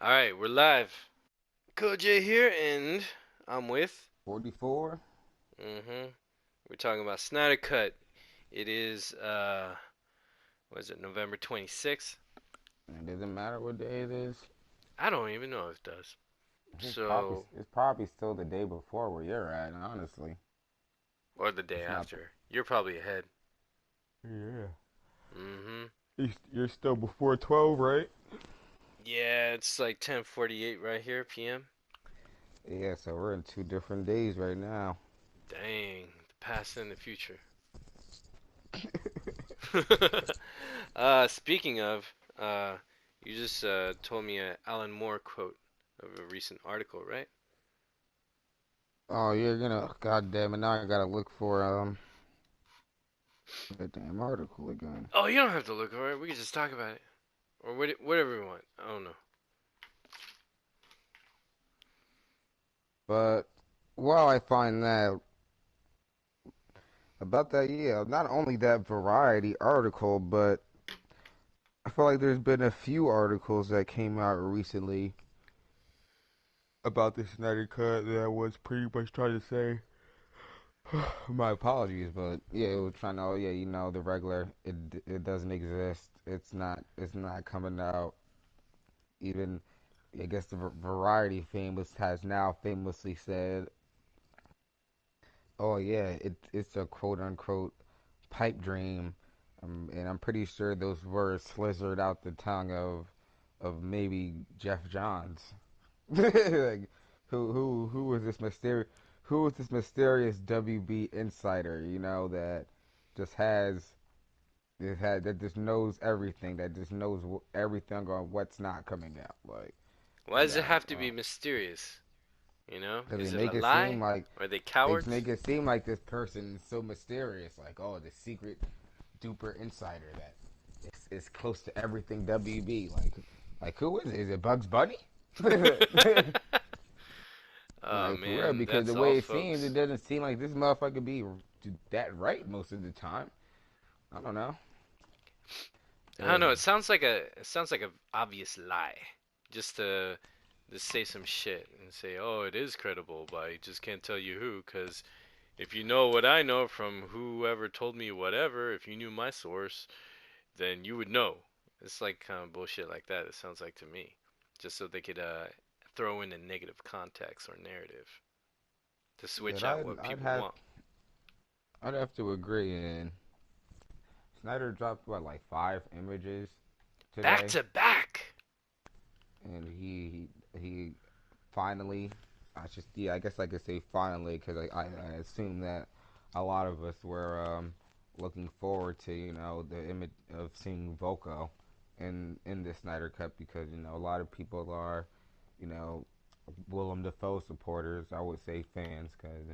All right, we're live. Kojay here, and I'm with. 44? We're talking about Snyder Cut. It is what is it? November 26th. It doesn't matter what day it is. I don't even know if it does. So, It's probably still the day before where you're at, honestly. or the day It's not. after. You're probably ahead. Yeah. Mm-hmm. You're still before 12, right? Yeah, it's like 10:48 right here, p.m. Yeah, so we're in two different days right now. Dang, the past and the future. Speaking of, you just told me a Alan Moore quote of a recent article, right? Oh, you're gonna. God damn it! Now I gotta look for that damn article again. Oh, you don't have to look for it. We can just talk about it, or whatever we want. I don't know. But while I find that about that, yeah, not only that Variety article, but I feel like there's been a few articles that came out recently about the Snyder Cut that I was pretty much trying to say. My apologies, but yeah, it was trying to. Oh yeah, the regular. It doesn't exist. It's not coming out. Even I guess the Variety famous has now famously said, "Oh yeah, it's a quote unquote pipe dream," and I'm pretty sure those words slithered out the tongue of maybe Jeff Johns. Like, who was this mysterious WB insider? That just has that just knows everything. That just knows everything on what's not coming out. Why does it Like, have to be mysterious? You know, because is they it a make it seem lie? like Are they they just cowards? make it seem like this person is so mysterious. Like, oh, the secret duper insider that is close to everything WB. Like who is it? Is it Bugs Bunny? Oh Like for real, man, because the that's all, way it seems, it folks. doesn't seem like this motherfucker be that right most of the time. I don't know. I don't know. Uh, It sounds like a obvious lie, just to say some shit and say, oh, it is credible, but I just can't tell you who, because if you know what I know from whoever told me whatever, if you knew my source, then you would know. It's like kind of bullshit like that. It sounds like to me, just so they could throw in a negative context or narrative to yeah, switch out what people want. I'd have to agree. And Snyder dropped what like 5 images Back today, to back. and he finally, I guess I could say finally because I assume that a lot of us were looking forward to the image of seeing Volko in the Snyder Cut because a lot of people are you know Willem Dafoe supporters. I would say fans because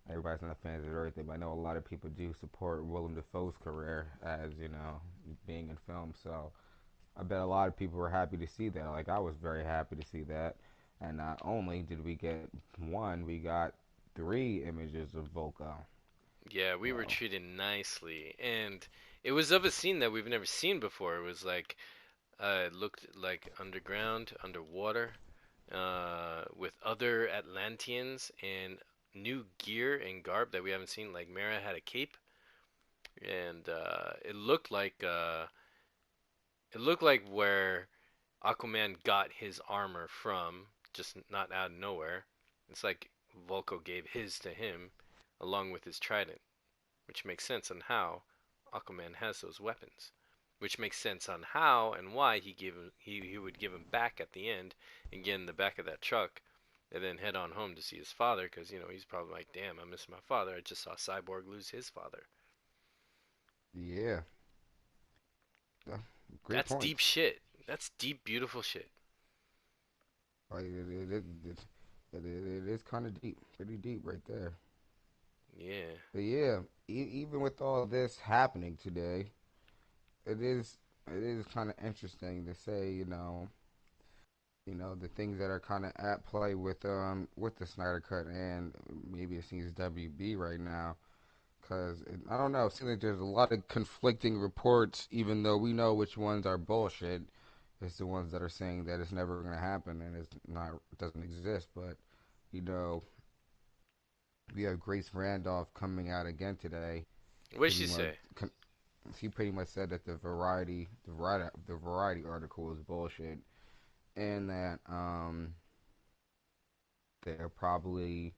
everybody's not fans of everything, but I know a lot of people do support Willem Dafoe's career as being in film. So I bet a lot of people were happy to see that. Like I was very happy to see that. And not only did we get one, we got 3 images of Volko. Yeah, we were So treated nicely, and it was of a scene that we've never seen before. It was like it looked like underground, underwater, with other Atlanteans and new gear and garb that we haven't seen. Like Mera had a cape, and it looked like where Aquaman got his armor from, just not out of nowhere. It's like Volko gave his to him, along with his trident, which makes sense on how Aquaman has those weapons. Which makes sense on how and why he would give him back at the end and get in the back of that truck and then head on home to see his father because he's probably like, damn, I miss my father. I just saw Cyborg lose his father. yeah, great That's deep points. shit. That's deep, beautiful shit. Like it is kind of deep, pretty deep right there. Yeah. But yeah, even with all this happening today, it is it is kind of interesting to say, the things that are kind of at play with the Snyder Cut and maybe it seems WB right now because I don't know, it seems like there's a lot of conflicting reports even though we know which ones are bullshit. It's the ones that are saying that it's never going to happen and it's not, it doesn't exist. But you know, we have Grace Randolph coming out again today. What'd Pretty she much, say? she pretty much said that the Variety article is bullshit, and that they're probably.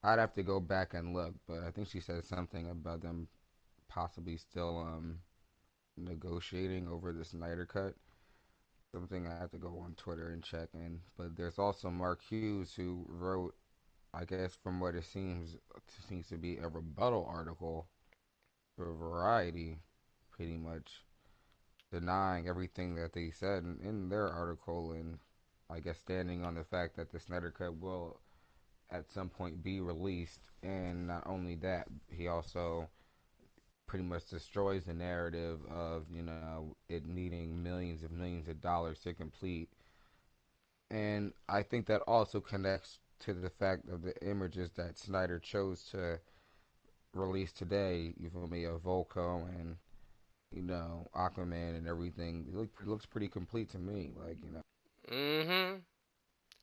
I'd have to go back and look, but I think she said something about them possibly still negotiating over the Snyder cut. Something I have to go on Twitter and check in. But there's also Mark Hughes who wrote, I guess from what it seems to be a rebuttal article for Variety, pretty much denying everything that they said in their article, and I guess standing on the fact that the Snyder Cut will at some point be released. And not only that, he also pretty much destroys the narrative of it needing millions of dollars to complete. And I think that also connects to the fact of the images that Snyder chose to release today. You feel me? Of Volko and Aquaman and everything. It looks pretty complete to me. Mm-hmm.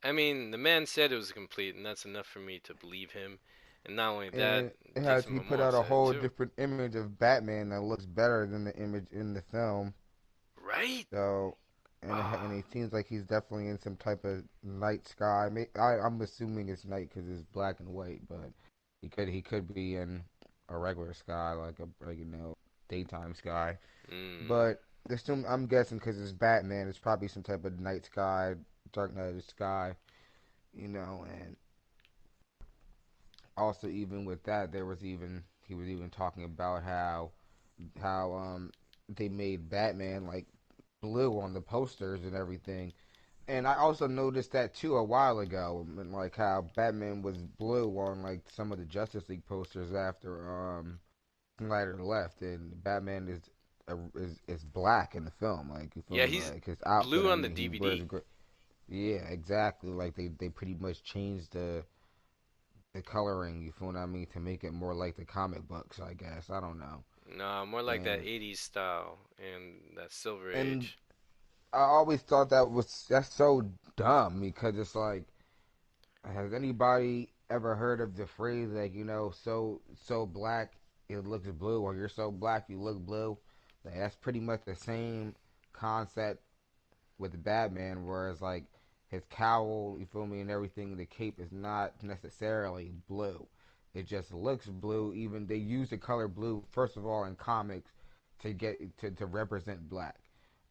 I mean, the man said it was complete, and that's enough for me to believe him. And not only that, And it has Jason he put Momoa out a said it whole too. different image of Batman that looks better than the image in the film. Right? So, and Ah. it seems like he's definitely in some type of night sky. I'm assuming it's night because it's black and white, but he could be in a regular sky, like daytime sky. Mm. But I'm guessing because it's Batman, it's probably some type of night sky, dark night of the sky, and also even with that, he was even talking about how they made Batman like blue on the posters and everything. And I also noticed that too a while ago, and like how Batman was blue on like some of the Justice League posters after Snyder left, and Batman is black in the film. Like you feel Yeah, me? he's Like his outfit. blue I on the mean, he wears a DVD. great. Yeah, exactly. Like they pretty much changed the coloring. You feel what I mean? To make it more like the comic books. I guess I don't know. Nah, more like that And 80s style and that Silver and Age. I always thought that's so dumb because it's like, has anybody ever heard of the phrase like so black it looks blue, or you're so black you look blue? Like, that's pretty much the same concept with Batman, whereas like his cowl, you feel me, and everything, the cape is not necessarily blue. It just looks blue. Even they use the color blue first of all in comics to represent black.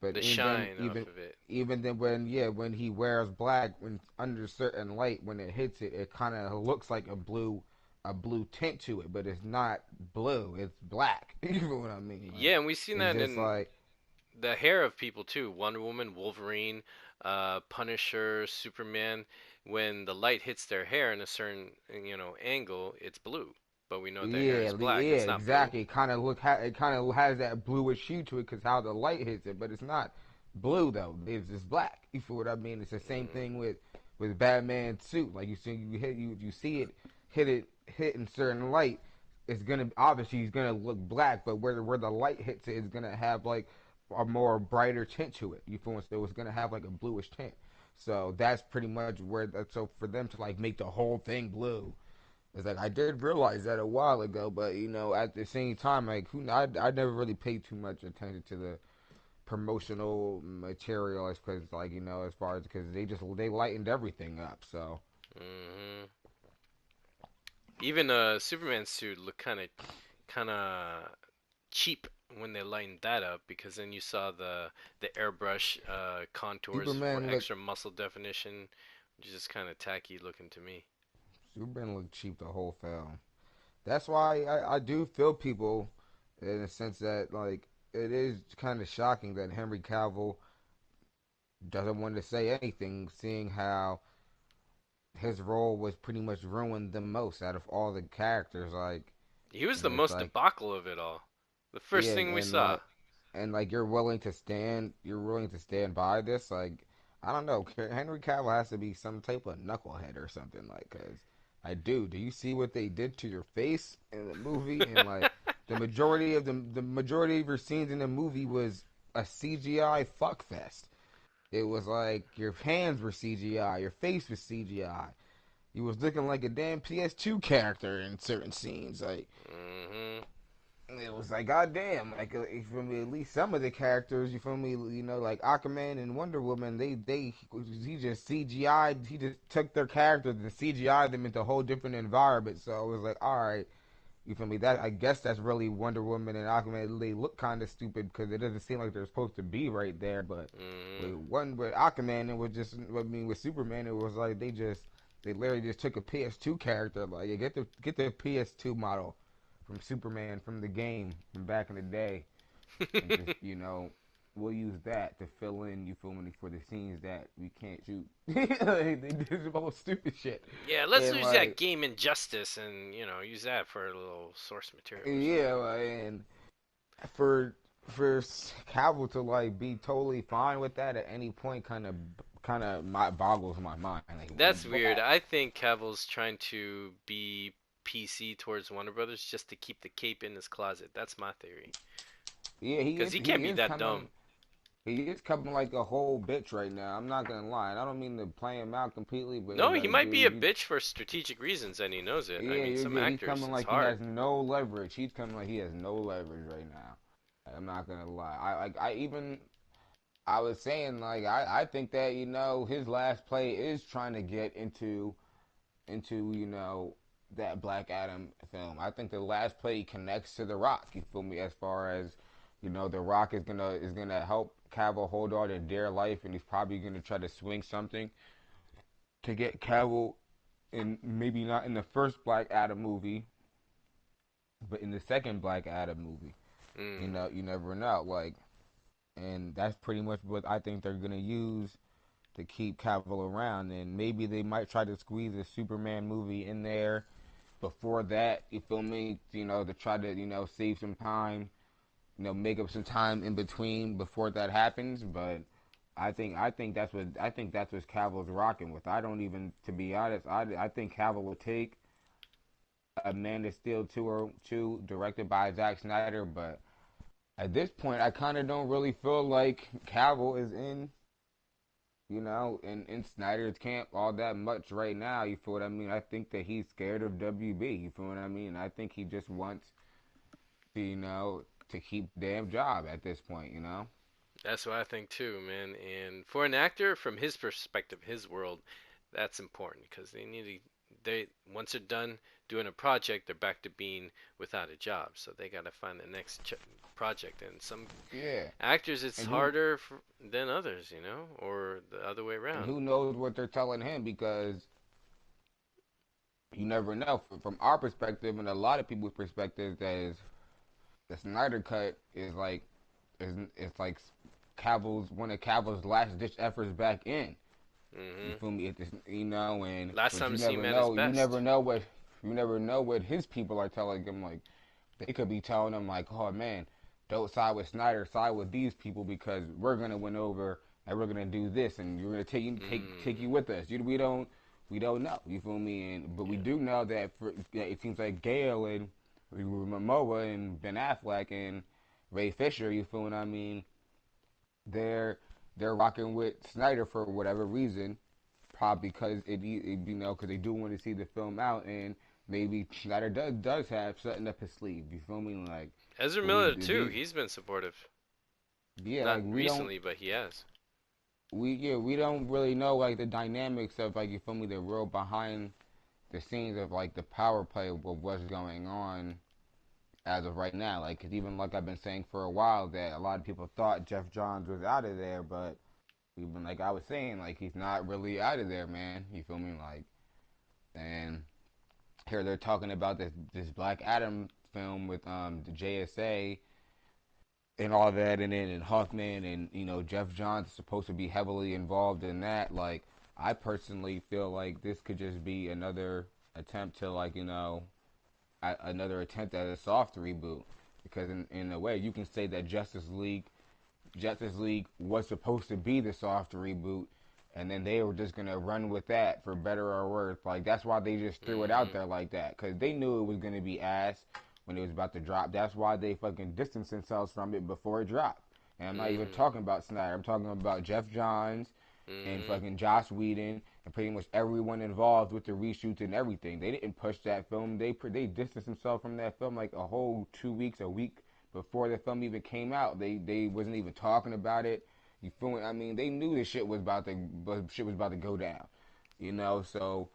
But The and then shine off of it. even then when he wears black when under certain light when it hits it, it kind of looks like a blue tint to it, but it's not blue. It's black. You know what I mean? Like Yeah, and we've seen it's that just in like the hair of people too. Wonder Woman, Wolverine, Punisher, Superman. When the light hits their hair in a certain angle, it's blue. But we know their hair yeah, is black. yeah, It's not blue. exactly. It kind of has that bluish hue to it because how the light hits it, but it's not blue though. It's just black. You feel what I mean? It's the same thing Mm. with Batman's suit. Like you see it hit in certain light. It's gonna obviously he's gonna look black, but where the light hits it is gonna have like a more brighter tint to it. You feel me? So it's gonna have like a bluish tint. So that's pretty much where that. So for them to like make the whole thing blue, it's like I did realize that a while ago, but at the same time, like I never really paid too much attention to the promotional material, because as far as because they lightened everything up. So Hmm. Even Superman's suit looked kind of cheap when they lightened that up because then you saw the airbrush contours for Superman looked extra muscle definition, which is just kind of tacky looking to me. Superman looked cheap the whole film. That's why I do feel people in a sense that like it is kind of shocking that Henry Cavill doesn't want to say anything, seeing how his role was pretty much ruined the most out of all the characters. Like, He was the and it's most like, debacle of it all. The first yeah, thing we and saw. like you're willing to stand by this. Like, I don't know. Henry Cavill has to be some type of knucklehead or something. Like, cause do you see what they did to your face in the movie? And like the majority of your scenes in the movie was a CGI fuck fest. It was like your hands were CGI, your face was CGI. You was looking like a damn PS2 character in certain scenes. Like Hmm. it was like goddamn. Like you feel me? At least some of the characters, you feel me? You know, like Aquaman and Wonder Woman, they he just CGI'd. He just took their characters and CGI'd them into a whole different environment. So it was like, all right, you feel me? That I guess that's really Wonder Woman and Aquaman. They look kind of stupid because it doesn't seem like they're supposed to be right there. But Hmm. with Aquaman, it was just. I mean, with Superman, it was like they literally just took a PS2 character. Like, yeah, get the PS2 model from Superman from the game from back in the day, and just we'll use that to fill in. You feel me for the scenes that we can't shoot. They did some whole stupid shit, Yeah, let's and use that like game Injustice and use that for a little source material or yeah, something. and for for Cavill to like be totally fine with that at any point kind of boggles my mind. Like That's weird. why? I think Cavill's trying to be PC towards Warner Brothers just to keep the cape in his closet. That's my theory. Yeah, he Because is he can't he be is that coming dumb. he is coming like a whole bitch right now. I'm not gonna lie. I don't mean to play him out completely, but No, it's he like, might be a dude, you bitch for strategic reasons and he knows it. I yeah, mean, some he's actors, coming it's like he hard. has no leverage. He's coming like he has no leverage right now. I'm not gonna lie. I was saying like I think that his last play is trying to get into that Black Adam film. I think the last play connects to The Rock. You feel me? As far as The Rock is gonna help Cavill hold on to dear life, and he's probably gonna try to swing something to get Cavill in, maybe not in the first Black Adam movie, but in the second Black Adam movie. Mm. You never know. Like, and that's pretty much what I think they're gonna use to keep Cavill around, and maybe they might try to squeeze a Superman movie in there before that. You feel me? To try to save some time, make up some time in between before that happens. But I think that's what Cavill's rocking with. I don't even, to be honest, I think Cavill will take a Man of Steel two directed by Zack Snyder, but at this point, I kind of don't really feel like Cavill is in Snyder's camp all that much right now. You feel what I mean? I think that he's scared of WB. You feel what I mean? I think he just wants to, to keep the damn job at this point. That's what I think too, man. And for an actor, from his perspective, his world, that's important because they once they're done doing a project, they're back to being without a job. So they got to find the next project. And some Yeah, actors, it's and who harder than others, or the other way and around. who knows what they're telling him, because you never know. From our perspective and a lot of people's perspectives, that is the Snyder cut is like it's like Cavill's one of Cavill's last ditch efforts back in. You Hmm. feel me? And Last but time to see him at his never best. know what his people are telling him. Like, they could be telling him like, oh man, don't side with Snyder, side with these people because we're gonna win over and we're gonna do this and you're gonna take you Mm, with us. We don't know. You feel me? But we yeah. do know that it seems like Gale and Momoa and Ben Affleck and Ray Fisher. You feel what I mean? They're they're rocking with Snyder for whatever reason, probably because because they do want to see the film out, and maybe Snyder does have something up his sleeve. You feel me? Like, Ezra but we Miller too. they He's been supportive. yeah, Not like recently, but he has. we don't really know like the dynamics of, like, you feel me, the real behind the scenes of like the power play of what's going on as of right now. Like, 'cause even like I've been saying for a while that a lot of people thought Jeff Johns was out of there, but even like I was saying, like, he's not really out of there, man. You feel me? Like, and here they're talking about this Black Adam film with the JSA and all that, and Huffman, and Jeff Johns is supposed to be heavily involved in that. Like, I personally feel like this could just be another attempt to, like, another attempt at a soft reboot, because in a way you can say that Justice League was supposed to be the soft reboot, and then they were just gonna run with that for better or worse. Like, that's why they just threw it out Hmm. there like that, because they knew it was gonna be ass when it was about to drop. That's why they fucking distanced themselves from it before it dropped. And I'm not even Mhm. talking about Snyder. I'm talking about Jeff Johns and Mhm. fucking Joss Whedon and pretty much everyone involved with the reshoots and everything. They didn't push that film. They distanced themselves from that film like a whole 2 weeks, a week before the film even came out. They wasn't even talking about it. You feel me? I mean, they knew this shit was about to go down. You know, so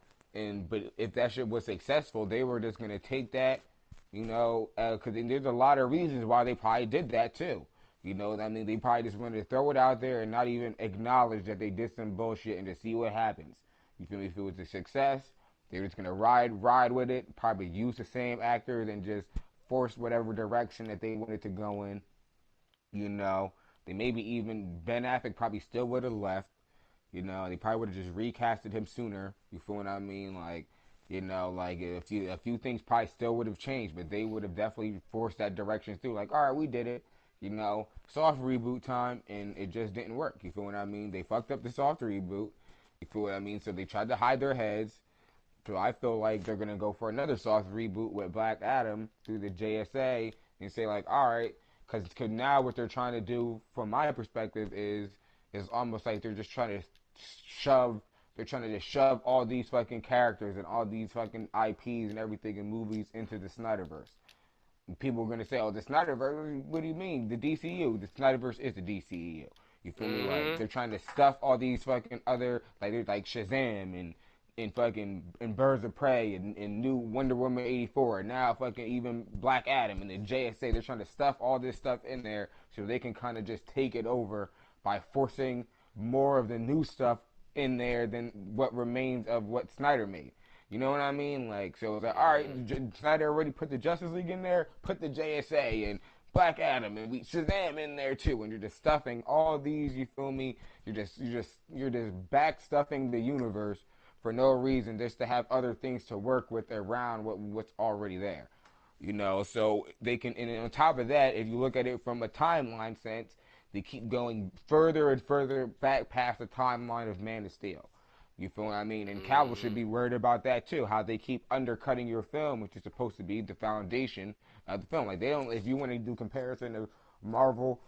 but if that shit was successful, they were just gonna take that, because there's a lot of reasons why they probably did that too. You know, I mean, they probably just wanted to throw it out there and not even acknowledge that they did some bullshit and to see what happens. You feel me? If it was a success, they were just gonna ride with it. Probably use the same actors and just force whatever direction that they wanted to go in. You know, they maybe even Ben Affleck probably still would have left. You know, they probably would have just recasted him sooner. You feel what I mean? Like, like a few things probably still would have changed, but they would have definitely forced that direction through. Like, all right, we did it. Soft reboot time, and it just didn't work. You feel what I mean? They fucked up the soft reboot. You feel what I mean? So they tried to hide their heads. So I feel like they're gonna go for another soft reboot with Black Adam through the JSA and say like, all right, because now what they're trying to do, from my perspective, is almost like they're just trying to shove. They're trying to just shove all these fucking characters and all these fucking IPs and everything in movies into the Snyderverse. And people are gonna say, "Oh, the Snyderverse? What do you mean? The DCU? The Snyderverse is the DCU." You feel me? Like Mhm. they're trying to stuff all these fucking other, like there's like Shazam and fucking and Birds of Prey and new Wonder Woman 84. Now fucking even Black Adam and the JSA. They're trying to stuff all this stuff in there so they can kind of just take it over by forcing more of the new stuff in there than what remains of what Snyder made. You know what I mean? Like, so it's like, all right, Mhm. Snyder already put the Justice League in there, put the JSA and Black Adam and we Shazam in there too, and you're just stuffing all these. You feel me? You're just back stuffing the universe for no reason, just to have other things to work with around what's already there. So they can, and on top of that, if you look at it from a timeline sense, they keep going further and further back past the timeline of Man of Steel. You feel what I mean? And Cavill should Mhm. be worried about that too. How they keep undercutting your film, which is supposed to be the foundation of the film. Like they don't. If you want to do comparison of Marvel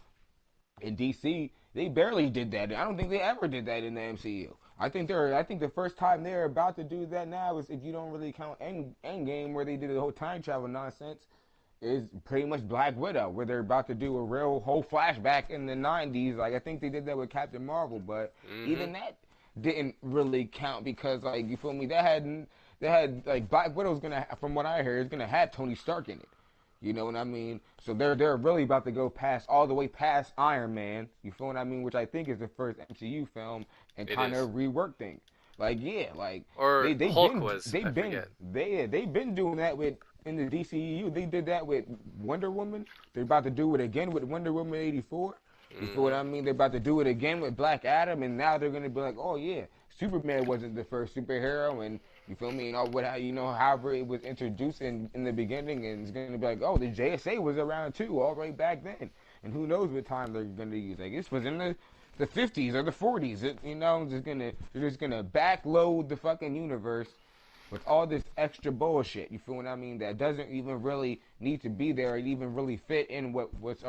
and DC, they barely did that. I don't think they ever did that in the MCU. I think the first time they're about to do that now is, if you don't really count Endgame, where they did the whole time travel nonsense, is pretty much Black Widow, where they're about to do a real whole flashback in the '90s. Like I think they did that with Captain Marvel, but Mhm. even that didn't really count because, like, you feel me, they had like Black Widow's gonna, from what I heard, is gonna have Tony Stark in it. You know what I mean? So they're really about to go past, all the way past Iron Man. You feel what I mean? Which I think is the first MCU film, and It kind is. of rework things. Like yeah, like Or they they've Hulk been was. I they've been forget. they've been doing that with, in the DCEU. They did that with Wonder Woman. They're about to do it again with Wonder Woman 84. You feel what Mhm. I mean? They're about to do it again with Black Adam, and now they're gonna be like, oh yeah, Superman wasn't the first superhero, and you feel me? And all what however it was introduced in the beginning, and it's gonna be like, oh, the JSA was around too, all right back then, and who knows what time they're gonna use? Like this was in the 50s or the 40s. They're just gonna backload the fucking universe with all this extra bullshit. You feel what I mean? That doesn't even really need to be there, or even really fit in what's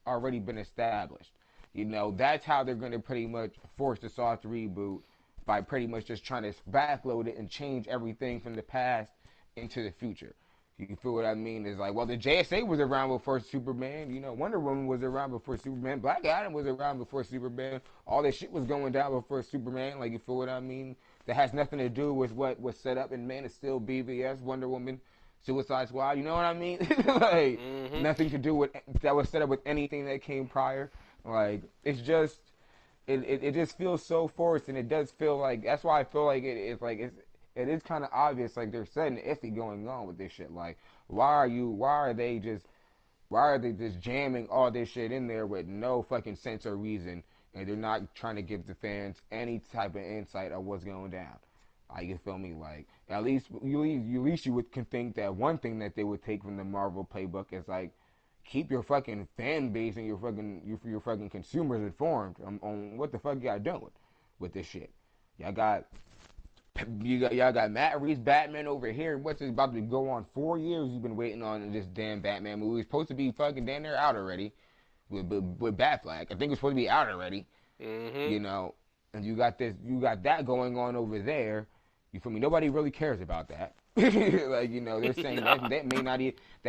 already been established. That's how they're gonna pretty much force the soft reboot, by pretty much just trying to backload it and change everything from the past into the future. You feel what I mean? It's like, well, the JSA was around before Superman. Wonder Woman was around before Superman. Black Adam was around before Superman. All this shit was going down before Superman. Like, you feel what I mean? That has nothing to do with what was set up in Man of Steel, BVS, Wonder Woman, Suicide Squad. You know what I mean? Like, Mhm. nothing to do with that was set up with anything that came prior. Like, it's just it just feels so forced, and it does feel like, that's why I feel like it is kind of obvious, like there's something iffy going on with this shit. Like, why are they just jamming all this shit in there with no fucking sense or reason, and they're not trying to give the fans any type of insight of what's going down. You feel me? Like, at least you can think that one thing that they would take from the Marvel playbook is like, keep your fucking fan base and your fucking consumers informed on what the fuck y'all doing with this shit. Y'all got y'all got Matt Reeves Batman over here. What's it about to go on 4 years? You've been waiting on this damn Batman movie. It's supposed to be fucking damn near out already. with Batfleck. I think it's supposed to be out already. Mhm. You know, and you got that going on over there. You feel me? Nobody really cares about that. Like they're saying Nah. that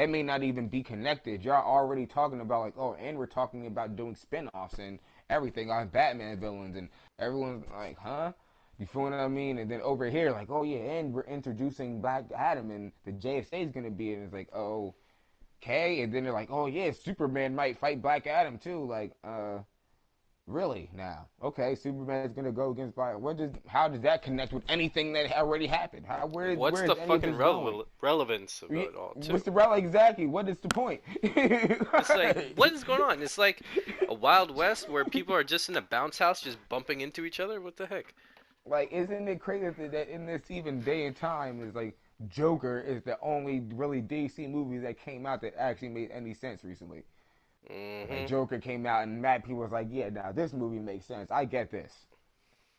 may not even be connected. Y'all already talking about like, oh, and we're talking about doing spin-offs and everything on Batman villains, and everyone's like, huh? You feel what I mean? And then over here, like, oh yeah, and we're introducing Black Adam, and the JSA is gonna be, and it's like, oh, okay. And then they're like, oh yeah, Superman might fight Black Adam too. Like, really? Now, okay, Superman is gonna go against Black. How does that connect with anything that already happened? What's Where the is any of fucking this going? relevance of it all, What's too? the rel exactly? What is the point? It's like, what is going on? It's like a Wild West where people are just in a bounce house just bumping into each other? What the heck? Like, isn't it crazy that in this even day and time is like Joker is the only really DC movie that came out that actually made any sense recently. Like Mhm. Joker came out and mad people was like, yeah, now this movie makes sense. I get this.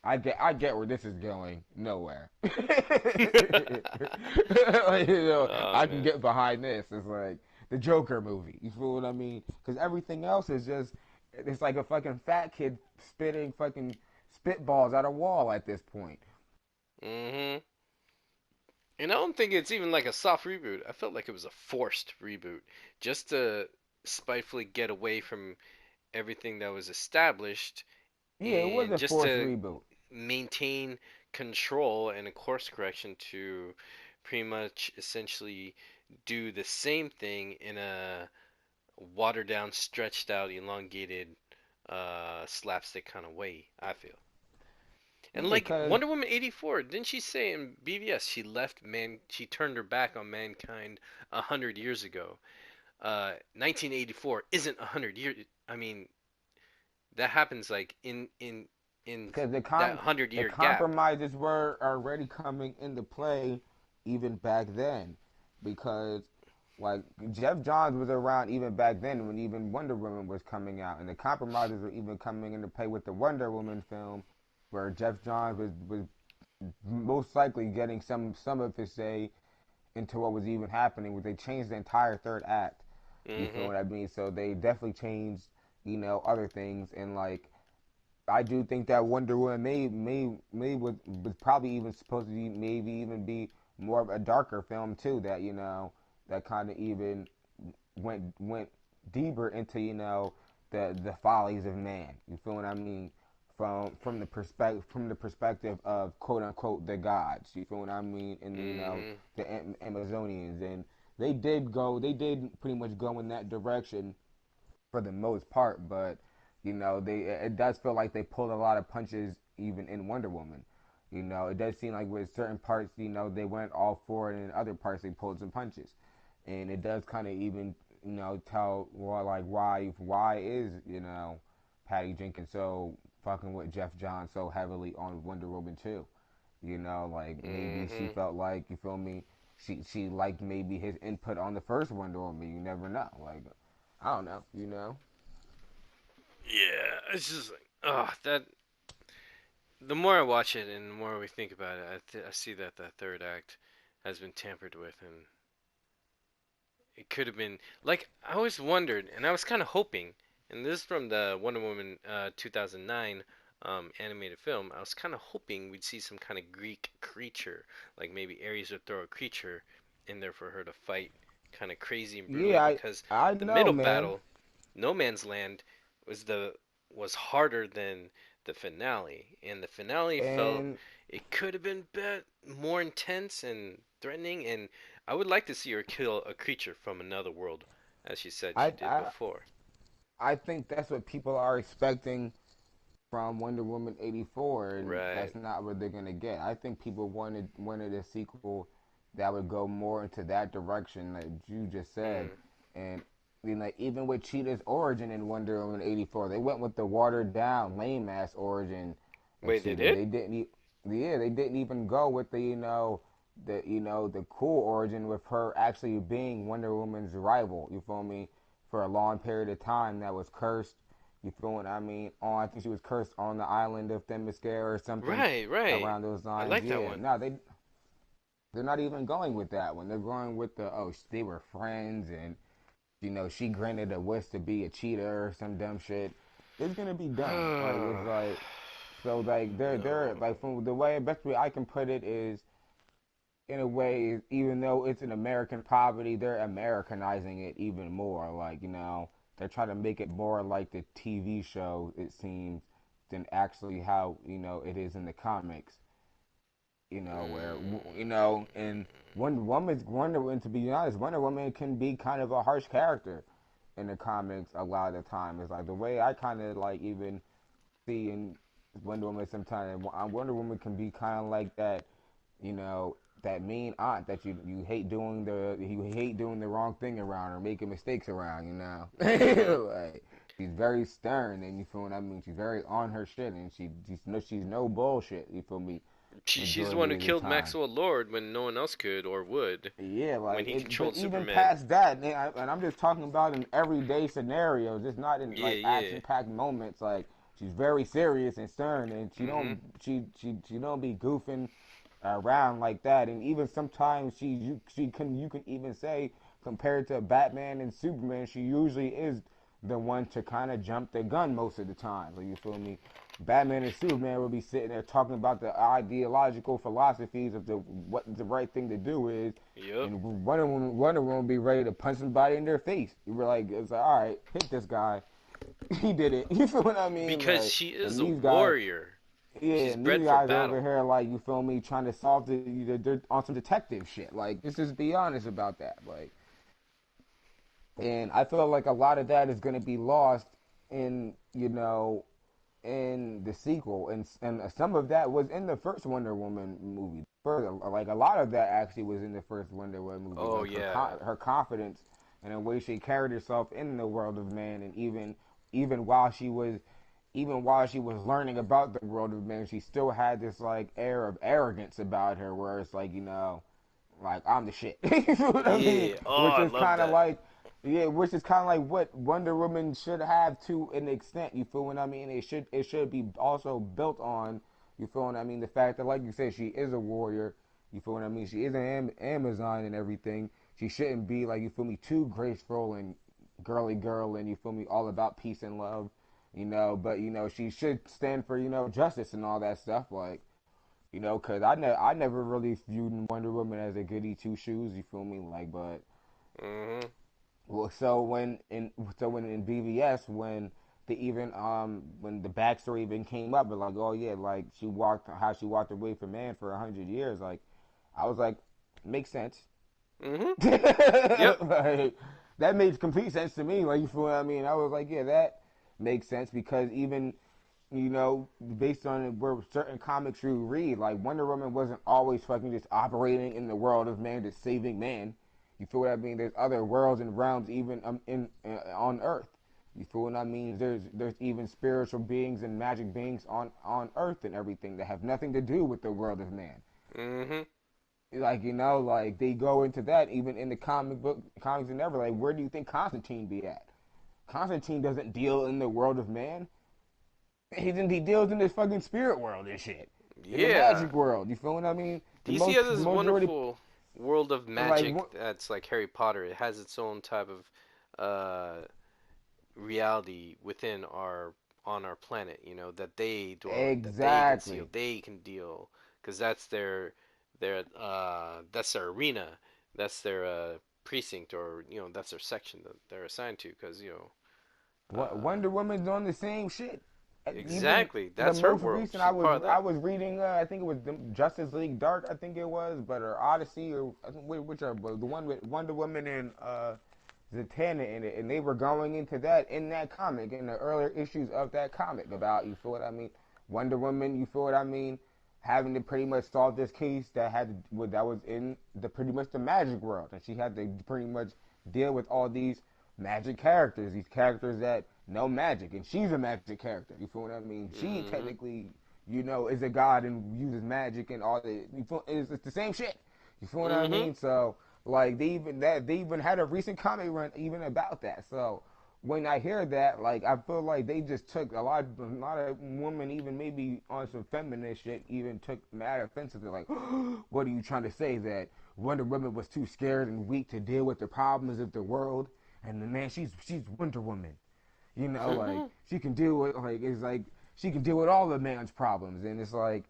I get where this is going. Nowhere. Like, Oh, I can man. get behind this. It's like the Joker movie. You feel what I mean? Because everything else is just it's like a fucking fat kid spitting fucking spitballs at a wall at this point. Mhm. And I don't think it's even like a soft reboot. I felt like it was a forced reboot just to spitefully get away from everything that was established Yeah, it was and a just forced to reboot. maintain control and a course correction to pretty much essentially do the same thing in a watered down, stretched out, elongated, slapstick kind of way, I feel. And Yeah, like cause Wonder Woman 84, didn't she say in BVS she turned her back on mankind 100 years ago? 1984 isn't 100 years. I mean, that happens like in because that hundred the year gap. compromises were already coming into play even back then, because like Jeff Johns was around even back then when even Wonder Woman was coming out, and the compromises were even coming into play with the Wonder Woman film, where Jeff Johns was most likely getting some of his say into what was even happening. Where they changed the entire third act. You feel Hmm. what I mean? So they definitely changed, other things, and like I do think that Wonder Woman was probably even supposed to be maybe even be more of a darker film too. That that kind of even went deeper into the follies of man. You feel what I mean? From the perspective of quote unquote the gods. You feel what I mean? And Hmm. the Amazonians, and they did pretty much go in that direction for the most part, but they it does feel like they pulled a lot of punches even in Wonder Woman. It does seem like with certain parts, they went all for it, and in other parts they pulled some punches, and it does kind of even tell like why is Patty Jenkins so fucking with Jeff Johns so heavily on Wonder Woman too. Like maybe she Hmm. felt like you feel me. She liked maybe his input on the first Wonder Woman. You never know. Like I don't know. Yeah, it's just like, that. The more I watch it and the more we think about it, I see that that third act has been tampered with, and it could have been like I always wondered, and I was kind of hoping, and this is from the Wonder Woman 2009 animated film. I was kind of hoping we'd see some kind of Greek creature, like maybe Ares would throw a creature in there for her to fight, kind of crazy and brutally, Yeah, because I the know, middle man. battle, No Man's Land, was harder than the finale, and the finale felt And it could have been more intense and threatening, and I would like to see her kill a creature from another world, as she said I she did I before. I think that's what people are expecting from Wonder Woman 84, and Right. that's not what they're gonna get. I think people wanted a sequel that would go more into that direction, like you just said. Hmm. And like even with Cheetah's origin in Wonder Woman 84, they went with the watered down, lame ass origin of Wait, they Cheetah. did? Yeah, they didn't even go with the cool origin with her actually being Wonder Woman's rival. You feel me? For a long period of time, that was cursed. You feel what I mean? I think she was cursed on the island of Themyscira or something Right, right. around those I lines. like that Yeah, one. no, they're not even going with that one. They're going with the they were friends, and she granted a wish to be a cheater or some dumb shit. It's gonna be dumb. Like it's like so like they're No. like from the way best way I can put it is in a way, even though it's an American property, they're Americanizing it even more. Like, they're trying to make it more like the TV show, it seems, than actually how, it is in the comics. Where, and Wonder Woman, to be honest, Wonder Woman can be kind of a harsh character in the comics a lot of the time. It's like the way I kind of like even see in Wonder Woman sometimes, Wonder Woman can be kind of like that you know, that mean aunt that you hate doing the wrong thing around or making mistakes around. Mhm. Like she's very stern and you feel what I mean. She's very on her shit and she's no bullshit. You feel me? She's the one Majority who of the killed time. Maxwell Lord when no one else could or would, Yeah, when like he it. But controlled even Superman. past that, and I'm just talking about in everyday scenarios, just not in Yeah, like yeah. action-packed moments. Like she's very serious and stern, and she Mhm. don't she don't be goofing around like that. And even sometimes you can even say compared to Batman and Superman, she usually is the one to kind of jump the gun most of the time. So you feel me? Batman and Superman will be sitting there talking about the ideological philosophies of the what the right thing to do is, Yep. and Wonder Woman will be ready to punch somebody in their face. You were like, it's like, all right, hit this guy. He did it. You feel what I mean? Because Like, she is and a these guys, warrior. yeah, She's and these bred for guys over battle. here, like, you feel me, trying to solve they're on some detective shit. Like, let's just be honest about that. Like, and I feel like a lot of that is going to be lost in, in the sequel, and some of that was in the first Wonder Woman movie. Further, like a lot of that actually was in the first Wonder Woman movie, Oh like yeah. her confidence and the way she carried herself in the world of man, and even while she was learning about the world of man, she still had this like air of arrogance about her, where it's like like I'm the shit. You know what I mean? Yeah. Oh, Which I is love kind of that. like, yeah, which is kind of like what Wonder Woman should have to an extent. You feel what I mean? It should be also built on. You feel what I mean? The fact that, like you said, she is a warrior. You feel what I mean? She is an Amazon and everything. She shouldn't be like, you feel me, too graceful and girly girl and you feel me, all about peace and love. But she should stand for justice and all that stuff. Like, because I never really viewed Wonder Woman as a goody two shoes. You feel me? Like, but Mhm. well, when in BVS when the backstory even came up, but like, oh yeah, like she walked away from man for 100 years. Like, I was like, makes sense. Mhm. Yep. Like, that made complete sense to me. Like, you feel what I mean? I was like, yeah, that makes sense because even based on where certain comics you read, like Wonder Woman wasn't always fucking just operating in the world of man, just saving man. You feel what I mean? There's other worlds and realms even in on Earth. You feel what I mean? There's even spiritual beings and magic beings on Earth and everything that have nothing to do with the world of man. Mhm. Like like they go into that even in the comics and everything. Like, where do you think Constantine be at? Constantine doesn't deal in the world of man. He deals in this fucking spirit world and shit, in the Yeah. magic world. You feel what I mean? The DC has the this majority wonderful world of like magic that's like Harry Potter. It has its own type of reality within our on our planet, that they dwell in, that they can see, exactly, they can deal, because that's their arena, that's their precinct, or that's their section that they're assigned to, because uh, Wonder Woman's on the same shit. Even exactly, the that's her most world. recent, She's part of I that. was reading. I think it was the Justice League Dark. I think it was, but or Odyssey or I think whichever. But the one with Wonder Woman and Zatanna in it, and they were going into that in that comic in the earlier issues of that comic about, you feel what I mean, Wonder Woman. You feel what I mean, having to pretty much solve this case that was in the pretty much the magic world, and she had to pretty much deal with all these characters that know magic, and she's a magic character. You feel what I mean? She Hmm. technically, is a god and uses magic and all that. It's the same shit. You feel what I Hmm. mean? So like they even had a recent comic run even about that. So when I hear that, like I feel like they just took a lot of women, even maybe on some feminist shit, even took mad offensive to like, what are you trying to say, that Wonder Woman was too scared and weak to deal with the problems of the world, and the man, she's Wonder Woman. You know, like she can deal with like it's like she can deal with all the man's problems, and it's like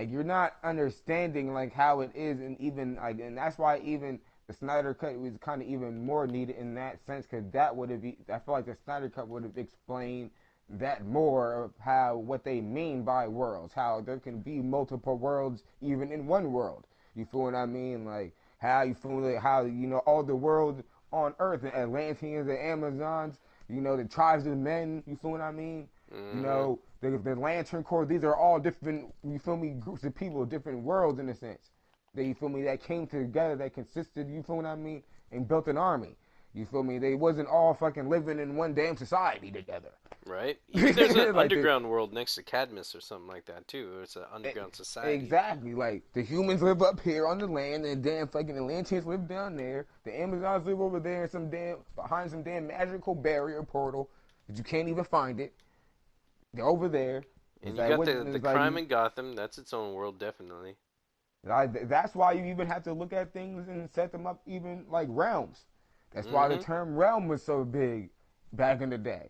you're not understanding like how it is, and even like, and that's why even the Snyder cut was kind of even more needed in that sense, because that would have, I feel like the Snyder cut would have explained that more of how what they mean by worlds, how there can be multiple worlds even in one world. You feel what I mean? Like how you feel like how all the world on Earth, the Atlanteans, the Amazons, the tribes of men. You feel what I mean? Hmm. The Lantern Corps. These are all different. You feel me? Groups of people, different worlds in a sense. That you feel me? That came together. That consisted. You feel what I mean? And built an army. You feel me? They wasn't all fucking living in one damn society together. Right? Even there's an like they underground world next to Cadmus or something like that too. It's an underground society. Exactly. Like the humans live up here on the land, and damn fucking Atlanteans live down there. The Amazons live over there, some damn behind some damn magical barrier portal that you can't even find it. They're over there. It's And you like got what? the It's like crime in Gotham. That's its own world, definitely. that's why you even have to look at things and set them up even like realms. That's why the Hmm. term realm was so big back in the day,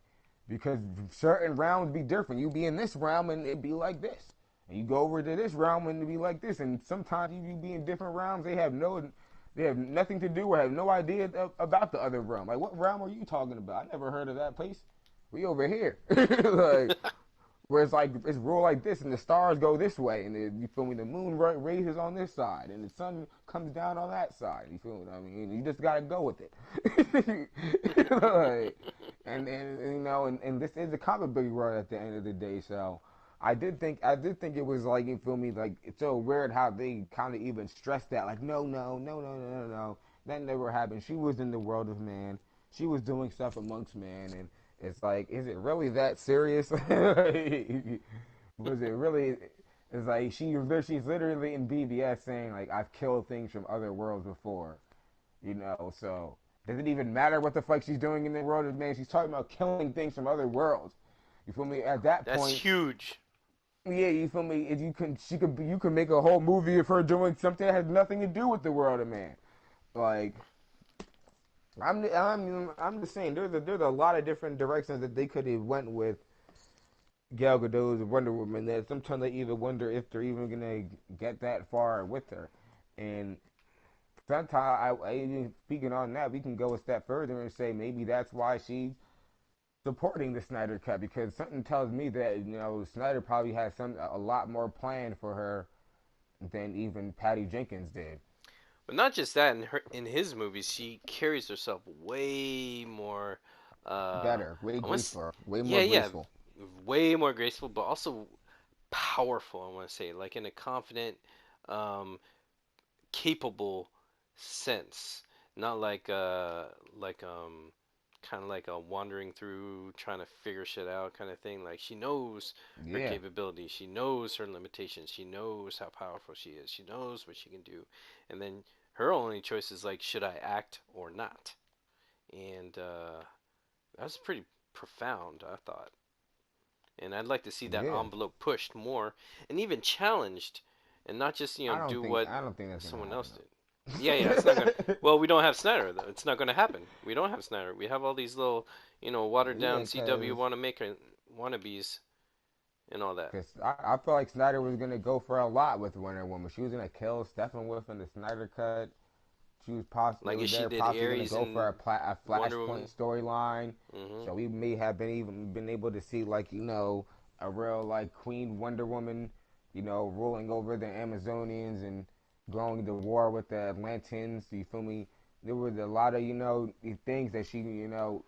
because certain realms be different. You be in this realm and it be like this, and you go over to this realm and it be like this. And sometimes you be in different realms. They have nothing to do or have no idea about the other realm. Like what realm are you talking about? I never heard of that place. We over here, like where it's like it's ruled like this, and the stars go this way, and you feel me? The moon raises on this side, and the sun comes down on that side. You feel what I mean? You just gotta go with it. Like, and and this is a comic book world at the end of the day. So I did think it was like, you feel me? Like it's so weird how they kind of even stressed that. Like no, no, no, no, no, no, no, that never happened. She was in the world of man. She was doing stuff amongst man, and it's like, is it really that serious? Was it really? It's like she's literally in BBS saying like, I've killed things from other worlds before, So does it even matter what the fuck she's doing in the world of man? She's talking about killing things from other worlds. You feel me? At that That's point, huge. yeah, you feel me? If you can make a whole movie of her doing something that has nothing to do with the world of man. Like I'm just saying there's a lot of different directions that they could have went with Gal Gadot's Wonder Woman. That sometimes I even wonder if they're even gonna get that far with her. And sometimes I even speaking on that, we can go a step further and say maybe that's why she's supporting the Snyder cut, because something tells me that Snyder probably has a lot more planned for her than even Patty Jenkins did. But not just that. In his movies, she carries herself way more. Better, way I want, graceful, way yeah, more yeah, graceful. way more graceful, but also powerful. I want to say, like in a confident, um, capable sense, not like kind of like a wandering through trying to figure shit out kind of thing. Like she knows her Yeah, capabilities, she knows her limitations, she knows how powerful she is, she knows what she can do, and then her only choice is like, should I act or not? And that was pretty profound, I thought. And I'd like to see that yeah. envelope pushed more and even challenged, and not just do what I don't think that's gonna someone happen else did. Yeah, yeah, it's not gonna. though. Well, we don't have Snyder though. It's not gonna happen. We don't have Snyder. We have all these little, watered Yeah, down CW wanna maker wannabes and all that. cause I feel like Snyder was gonna go for a lot with Wonder Woman. She was gonna kill Steppenwolf in the Snyder cut. She was Like if she they're did possibly gonna Ares go for and a Wonder Woman. Flashpoint storyline. Hmm. So we may have been able to see like a real like Queen Wonder Woman, ruling over the Amazonians and going to war with the Atlanteans. You feel me? There was a lot of things that she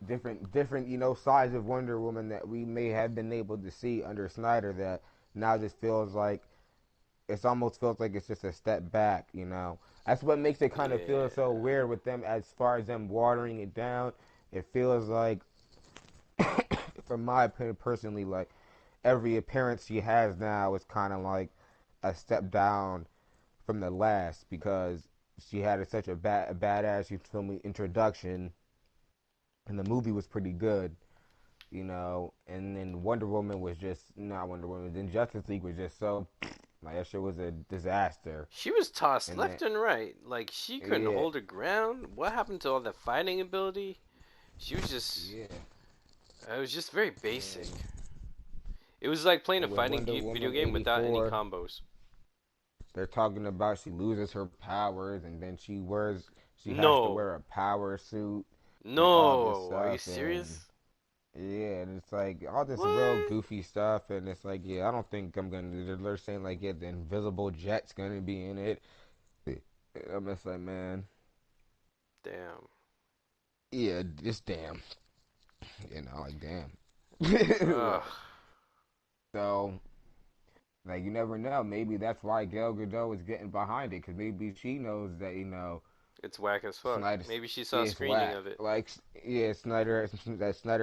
different sides of Wonder Woman that we may have been able to see under Snyder that now just feels like it's almost feels like it's just a step back. That's what makes it kind of feel so Yeah. weird with them as far as them watering it down. It feels like, from my opinion personally, like every appearance she has now is kind of like a step down from the last, because she had such a badass, you feel me, introduction, and the movie was pretty good, and then Wonder Woman was just not Wonder Woman. Then Justice League was just so like that shit was a disaster, She was tossed and then left and right. Like she couldn't yeah, hold her ground. What happened to all that fighting ability? She was just, Yeah. it was just very basic. And, It was like playing a and with fighting Wonder video Woman game without any 84, combos. they're talking about she loses her powers and then she has to No, wear a power suit and all this no, are you stuff and serious? yeah, and it's like all this real What? goofy stuff and it's like yeah, I don't think I'm gonna. They're saying like yeah, the invisible jet's gonna be in it. I'm just like man, Damn. yeah, just damn, like damn. Ugh. Like, so like you never know. Maybe that's why Gal Gadot is getting behind it because maybe she knows that It's whack as fuck. Snyder Maybe she saw a is screening whack. of it. Like yeah, Snyder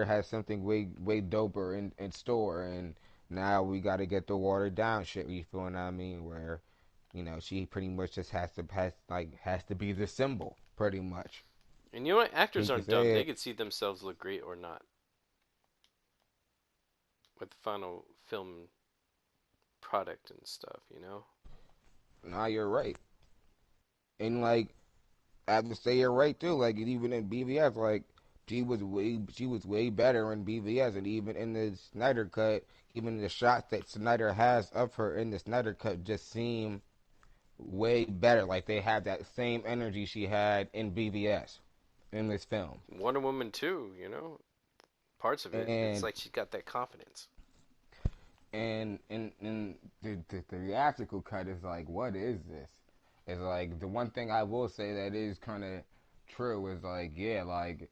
has something way doper in store, and now we got to get the watered down shit. You feel what I mean? Where she pretty much just has to be the symbol pretty much. And you know what? Actors Hate to aren't dumb. say They it, could see themselves look great or not with the final film product and stuff, you know? nah, you're right. And like I have to say you're right too. Like even in BVS, like she was way better in BVS, and even in the Snyder cut, even the shots that Snyder has of her in the Snyder cut just seem way better. Like they have that same energy she had in BVS in this film, Wonder Woman too, you know? Parts of it, it's and like she's got that confidence. and the theatrical cut is like, what is this? It's like the one thing I will say that is kind of true is like, yeah, like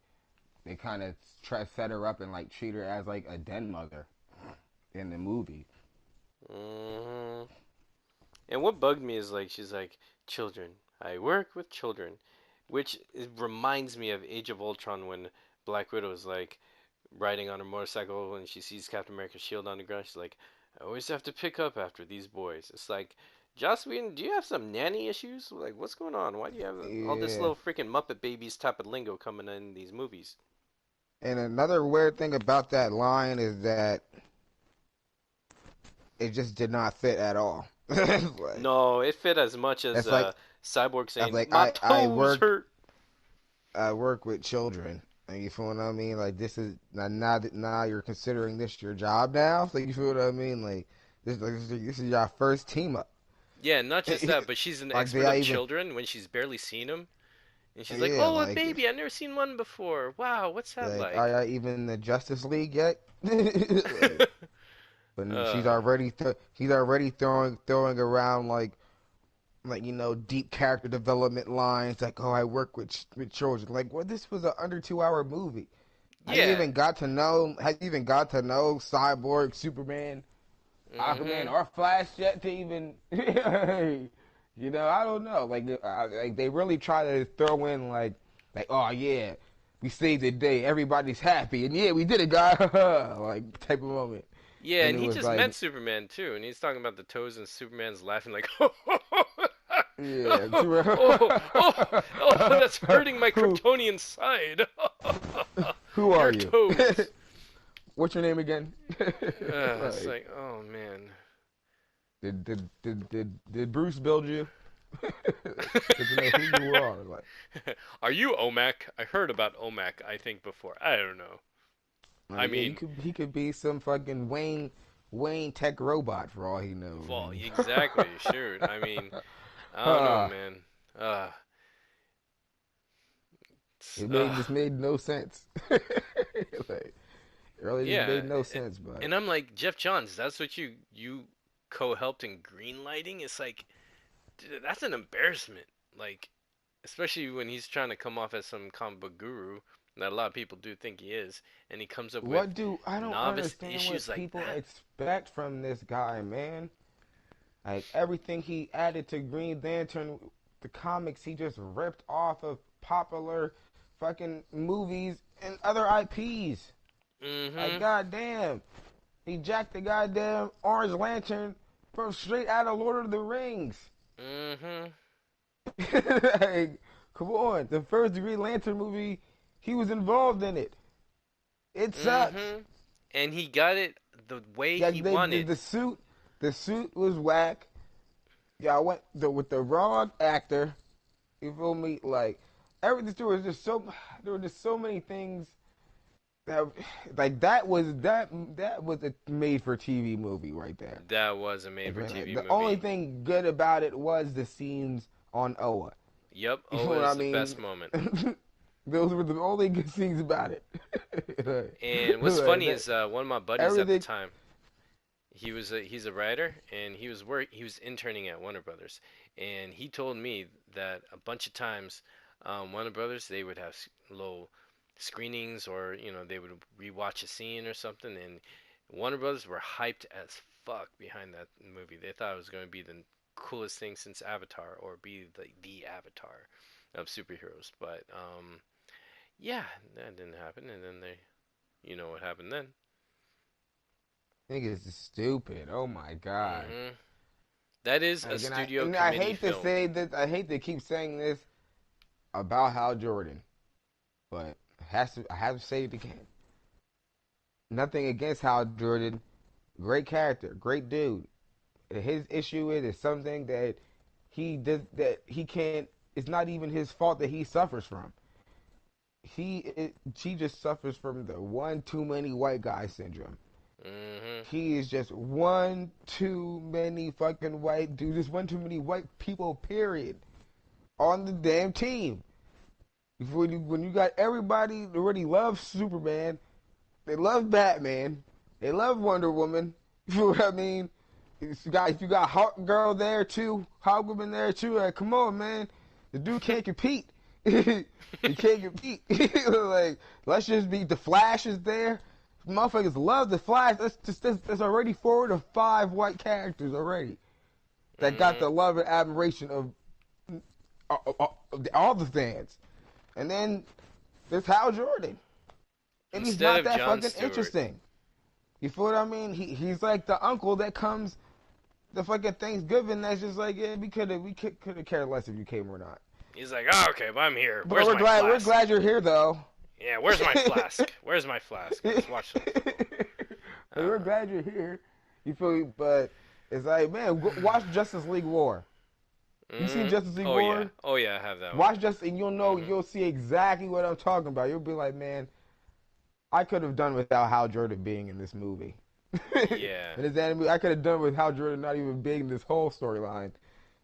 they kind of try to set her up and like treat her as like a den mother in the movie. hmm And what bugged me is like she's like, children. I work with children, which reminds me of Age of Ultron when Black Widow is like riding on a motorcycle and she sees Captain America's shield on the ground. She's like, I always have to pick up after these boys. It's like, Joss Whedon, do you have some nanny issues? Like, what's going on? Why do you have all this Yeah. little freaking Muppet Babies type of lingo coming in these movies? And another weird thing about that line is that it just did not fit at all. like No, it fit as much as it's like Cyborg I was saying, like my I toes work hurt. with children. And you feel what I mean? Like this is now you're considering this your job now. Like you feel what I mean? This is your first team up. Yeah, not just that, but she's an like expert they I of even children when she's barely seen them. And she's like, yeah oh, a baby, I've never seen one before. Wow, what's that like like? are I even in the Justice League yet? like but uh, he's already throwing around like deep character development lines like oh I work with children like well this was an under 2 hour movie. yeah. Have you even got to know Cyborg, Superman, Aquaman, hmm or Flash yet to even I don't know like they really try to throw in like oh yeah we saved the day everybody's happy and yeah we did it guys like type of moment Yeah, and and it he was just like met Superman too, and he's talking about the toes, and Superman's laughing like, yeah that's hurting my who Kryptonian side. who are Your you? toes. What's your name again? It's like, like, oh man. did Bruce build you? Good to know who you are. Like, Are you OMAC? I heard about OMAC, I think, before. I don't know. I yeah, mean, he could be some fucking Wayne Tech robot for all he knows. well, exactly. Sure. I mean, I don't know, uh, man. Uh, it uh, just made no sense. like, it really just yeah. made no sense. But And I'm like, Jeff Johns, that's what you co-helped in greenlighting? It's like, dude, that's an embarrassment. Like, especially when he's trying to come off as some comic book guru that a lot of people do think he is, and he comes up with what do I don't novice understand issues what like people that. expect from this guy, man. Like everything he added to Green Lantern, the comics he just ripped off of popular fucking movies and other IPs. Like Mm-hmm. goddamn, he jacked the goddamn Orange Lantern from straight out of Lord of the Rings. Mm-hmm. like, come on, the first Green Lantern movie, he was involved in it. It sucks. Mm-hmm. And he got it the way Yeah, he wanted. the suit was whack. Yeah, I went with the wrong actor. You feel me? Like everything. There were just so many things that like that was a made for TV movie right there. That was a Like, man, made-for-TV the only movie. thing good about it was the scenes on Oa. Yep, You know Oa what I is the mean? best moment. Those were the only good scenes about it. And what's funny That, is one of my buddies at the everything. time, he's a writer, and he was interning at Warner Brothers, and he told me that a bunch of times, Warner Brothers, they would have little screenings, or they would rewatch a scene or something, and Warner Brothers were hyped as fuck behind that movie. They thought it was going to be the coolest thing since Avatar, or be the Avatar of superheroes. But yeah, that didn't happen, and then you know what happened then. Niggas is stupid. Oh my god. hmm That is a Like, studio and I committee hate to film. say that. I hate to keep saying this about Hal Jordan, but I have to say it again. Nothing against Hal Jordan. Great character, great dude. His issue is something that he does that he can't. It's not even his fault that he suffers from. She just suffers from the one too many white guy syndrome. hmm He is just one too many fucking white dudes. Just one too many white people. Period. On the damn team. When you got everybody that already loves Superman, they love Batman, they love Wonder Woman. You know what I mean? If you got Hawk Girl there too, Hawk Woman there too. Like, come on, man, the dude can't compete. He can't compete. Like, let's just be the Flash is there. Motherfuckers love the Flash. That's already 4 to 5 white characters already that got hmm the love and admiration of all the fans. And then there's Hal Jordan, and he's Instead not of that John fucking Stewart. interesting. You feel what I mean? He's like the uncle that comes the fucking Thanksgiving. That's just like, yeah, we could have cared less if you came or not. He's like, oh, okay, but I'm here. But Where's we're my glad we're flask? glad you're here though. Yeah, where's my flask? Where's my flask? Let's watch some football. We're Uh, glad you're here. You feel me? But it's like, man, watch Justice League War. You seen Justice League oh yeah, War? oh yeah, I have that one. Watch Justice, and you'll know, hmm you'll see exactly what I'm talking about. You'll be like, man, I could have done without Hal Jordan being in this movie. Yeah. And his anime, I could have done with Hal Jordan not even being in this whole storyline.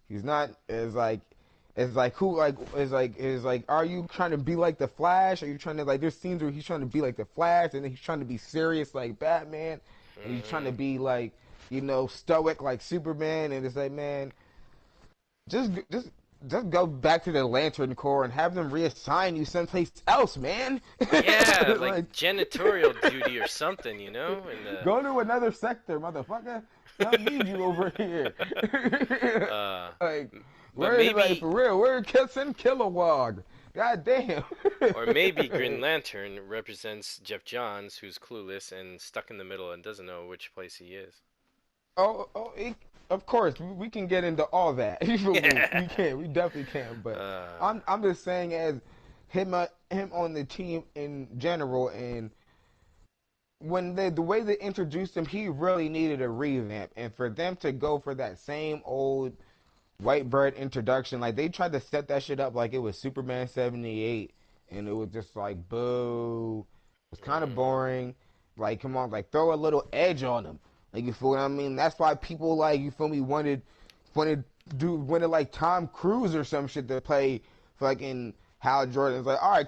He's not as like who like is like are you trying to be like the Flash? Are you trying to like there's scenes where he's trying to be like the Flash and then he's trying to be serious like Batman and he's trying to hmm be like stoic like Superman and it's like man just just just go back to the Lantern Corps and have them reassign you someplace else, man. Yeah, like Like janitorial duty or something, and go to another sector, motherfucker. I don't need you over here. uh, Like, but where like maybe, for real? Where Send Kilowog? God damn. or maybe Green Lantern represents Jeff Johns, who's clueless and stuck in the middle and doesn't know which place he is. Of course we can get into all that. You feel me? We can. We definitely can. But uh, I'm just saying as him on the team in general and when the way they introduced him, he really needed a revamp, and for them to go for that same old white bread introduction, like they tried to set that shit up like it was Superman 78, and it was just like boo. It's kind of mhm, boring. Like, come on, like throw a little edge on them. Like, you feel what I mean? That's why people like you feel me wanted like Tom Cruise or some shit to play fucking Hal Jordan's like, all right,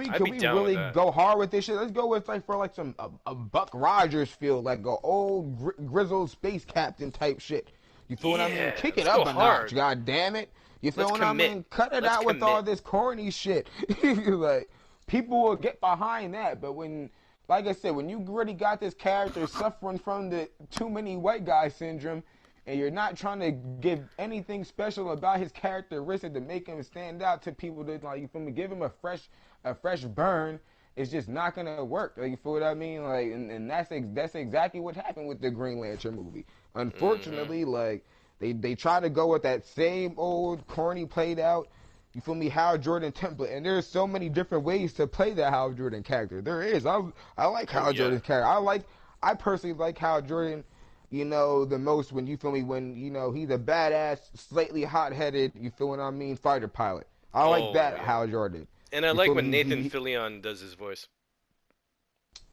I'd can be we down with really that. go hard with this shit? Let's go with like for like some a Buck Rogers feel, like a old grizzled space captain type shit. You feel what I mean? Yeah, Kick it let's go up a notch, hard. god damn it. You feel Let's what I commit. mean? Cut it Let's out with all commit. this corny shit. Like people will get behind that, but when like I said, when you really got this character suffering from the too many white guy syndrome, and you're not trying to give anything special about his characteristic to make him stand out to people that like you feel me, give him a fresh burn, it's just not gonna work. Like, you feel what I mean? Like, and that's exactly what happened with the Green Lantern movie. hmm Unfortunately, like they try to go with that same old corny played out. You feel me? Hal Jordan template, and there's so many different ways to play the Hal Jordan character. There is. I like Oh Hal yeah. Jordan's character. I personally like Hal Jordan, the most when you feel me when he's a badass, slightly hot-headed, you feel what I mean, fighter pilot. I like Oh that yeah. Hal Jordan. And I You like feel me? when Nathan Fillion does his voice.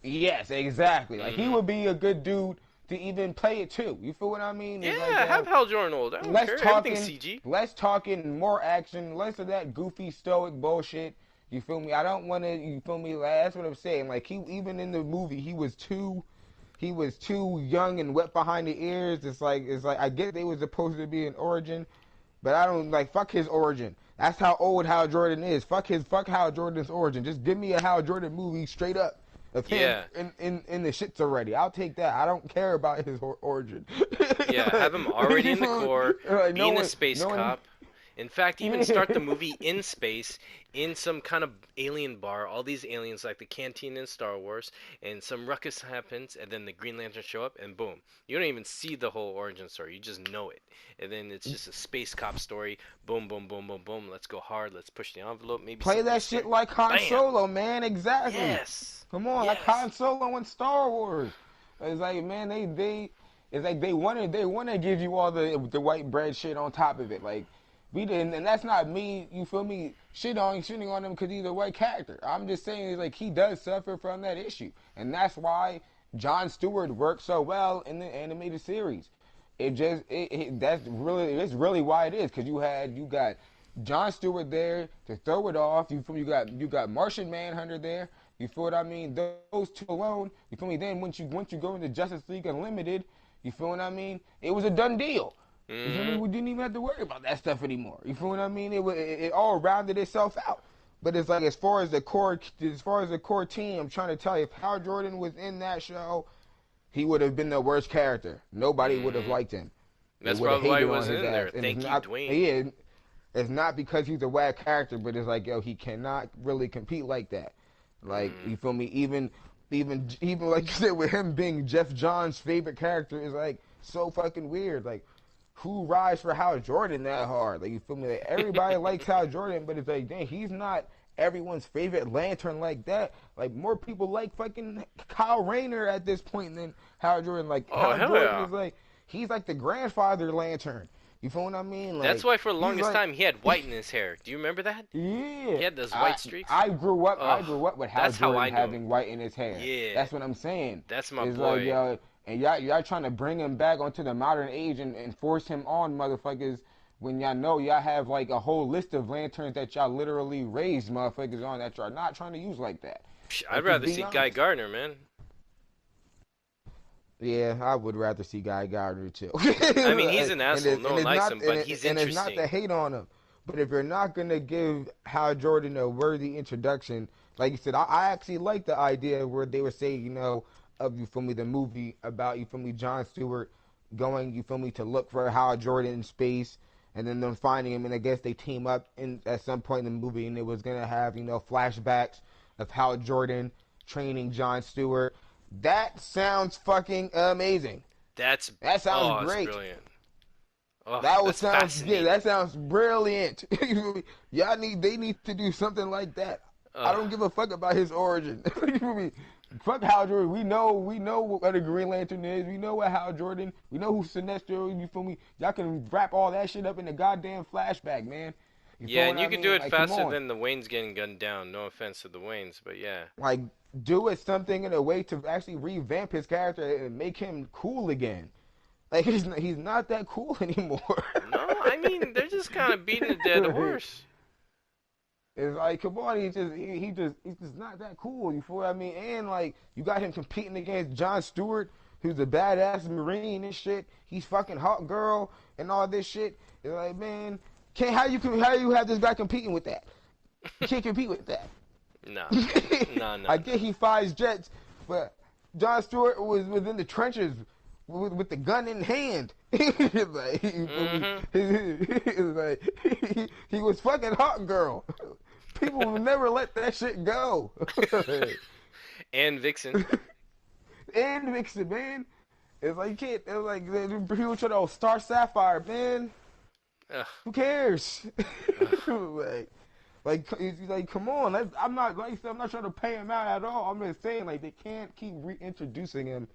Yes, exactly. Like he Hmm. would be a good dude to even play it too. You feel what I mean? It's like, Yeah, have yo, Hal Jordan old. I don't less care. Everything's talking, CG. less talking, more action, less of that goofy stoic bullshit. You feel me? I don't want to. You feel me? Like, that's what I'm saying. Like he, even in the movie, he was too young and wet behind the ears. It's like I get they was supposed to be an origin, but I don't like fuck his origin. That's how old Hal Jordan is. Fuck Hal Jordan's origin. Just give me a Hal Jordan movie straight up of him Yeah, in the shits already. I'll take that. I don't care about his origin. yeah. Have him already in the core, like no being a one, space no one. cop. In fact, even start the movie in space, in some kind of alien bar. All these aliens, like the canteen in Star Wars, and some ruckus happens, and then the Green Lanterns show up, and boom. You don't even see the whole origin story. You just know it. And then it's just a space cop story. Boom, boom, boom, boom, boom. Let's go hard. Let's push the envelope. Maybe Play something that shit scary. like Han Bam! Solo, man. Exactly. Yes! Come on, like Yes! Han Solo in Star Wars. It's like, man, it's like they want to give you all the white bread shit on top of it. Like we didn't, and that's not me. You feel me? Shitting on him because he's a white character. I'm just saying, it's like he does suffer from that issue, and that's why Jon Stewart worked so well in the animated series. It's really why it is because you got Jon Stewart there to throw it off. You got Martian Manhunter there. You feel what I mean? Those two alone. You feel me? Then once you go into Justice League Unlimited, you feel what I mean? It was a done deal. You feel me? Mm-hmm. We didn't even have to worry about that stuff anymore. You feel what I mean? It all rounded itself out. But it's like as far as the core team, I'm trying to tell you, if Hal Jordan was in that show, he would have been the worst character. Nobody would have Mm-hmm. liked him. They That's would have probably why he hated on wasn't his in ass. there. And it's Thank you, not Dwayne. yeah, it's not because he's a whack character, but it's like, yo, he cannot really compete like that. Like, Mm. you feel me? Even like you said, with him being Jeff Johns' favorite character is like so fucking weird. Like, who rides for Hal Jordan that hard? Like, you feel me? Like, everybody likes Hal Jordan, but it's like, dang, he's not everyone's favorite Lantern like that. Like, more people like fucking Kyle Rayner at this point than Hal Jordan. Like, Oh, Hal hell Jordan yeah. is like, he's like the grandfather Lantern. You feel what I mean? That's Like, why for the he's longest like, time he had white in his hair. Do you remember that? yeah. He had those I white streaks. I grew up I Oh, grew up with Hal that's how Jordan I knew him. having white in his hair. Yeah, That's what I'm saying. that's my It's like, boy. yo, and y'all trying to bring him back onto the modern age and force him on motherfuckers when y'all know y'all have like a whole list of lanterns that y'all literally raised motherfuckers on that y'all not trying to use like that. Psh, I'd Like, just rather be see Guy honest. Gardner, man. Yeah, I would rather see Guy Gardner too. I mean, he's and an asshole. No one likes not him, but he's and it's not to interesting. hate on him, but if you're not gonna give Hal Jordan a worthy introduction, like you said, I actually like the idea where they were saying, of you feel me, the movie about you feel me, Jon Stewart going, you feel me, to look for Hal Jordan in space, and then them finding him, and I guess they team up in at some point in the movie, and it was gonna have flashbacks of Hal Jordan training Jon Stewart. That sounds fucking amazing. That's That sounds oh, it's great. brilliant. Oh, That would that's sound yeah. fascinating. That sounds brilliant. They need to do something like that. I Oh, don't give a fuck about his origin. You feel me? Fuck Hal Jordan. We know what a Green Lantern is. We know what Hal Jordan. We know who Sinestro is. You feel me? Y'all can wrap all that shit up in the goddamn flashback, man. You yeah, feel and what you I could do mean? it Like, come faster on. than the Waynes getting gunned down. No offense to the Waynes, but yeah. Like, do it something in a way to actually revamp his character and make him cool again. Like, he's not that cool anymore. No, I mean they're just kind of beating a dead horse. It's like, come on, he's just not that cool. You feel what I mean? And like, you got him competing against Jon Stewart, who's a badass Marine and shit. He's fucking hot girl and all this shit. It's like, man, can't how you have this guy competing with that? You can't compete with that. No, no, no, I no. get he flies jets, but Jon Stewart was within the trenches with the gun in hand. Like, you feel me? Mhm. He was fucking hot girl. People will never let that shit go. And Vixen. And Vixen, man. It's like you can't. It's like people try to Star Sapphire, man. Ugh, Who cares? ugh. Like, come on. I'm not like I said, I'm not trying to pay him out at all. I'm just saying, like, they can't keep reintroducing him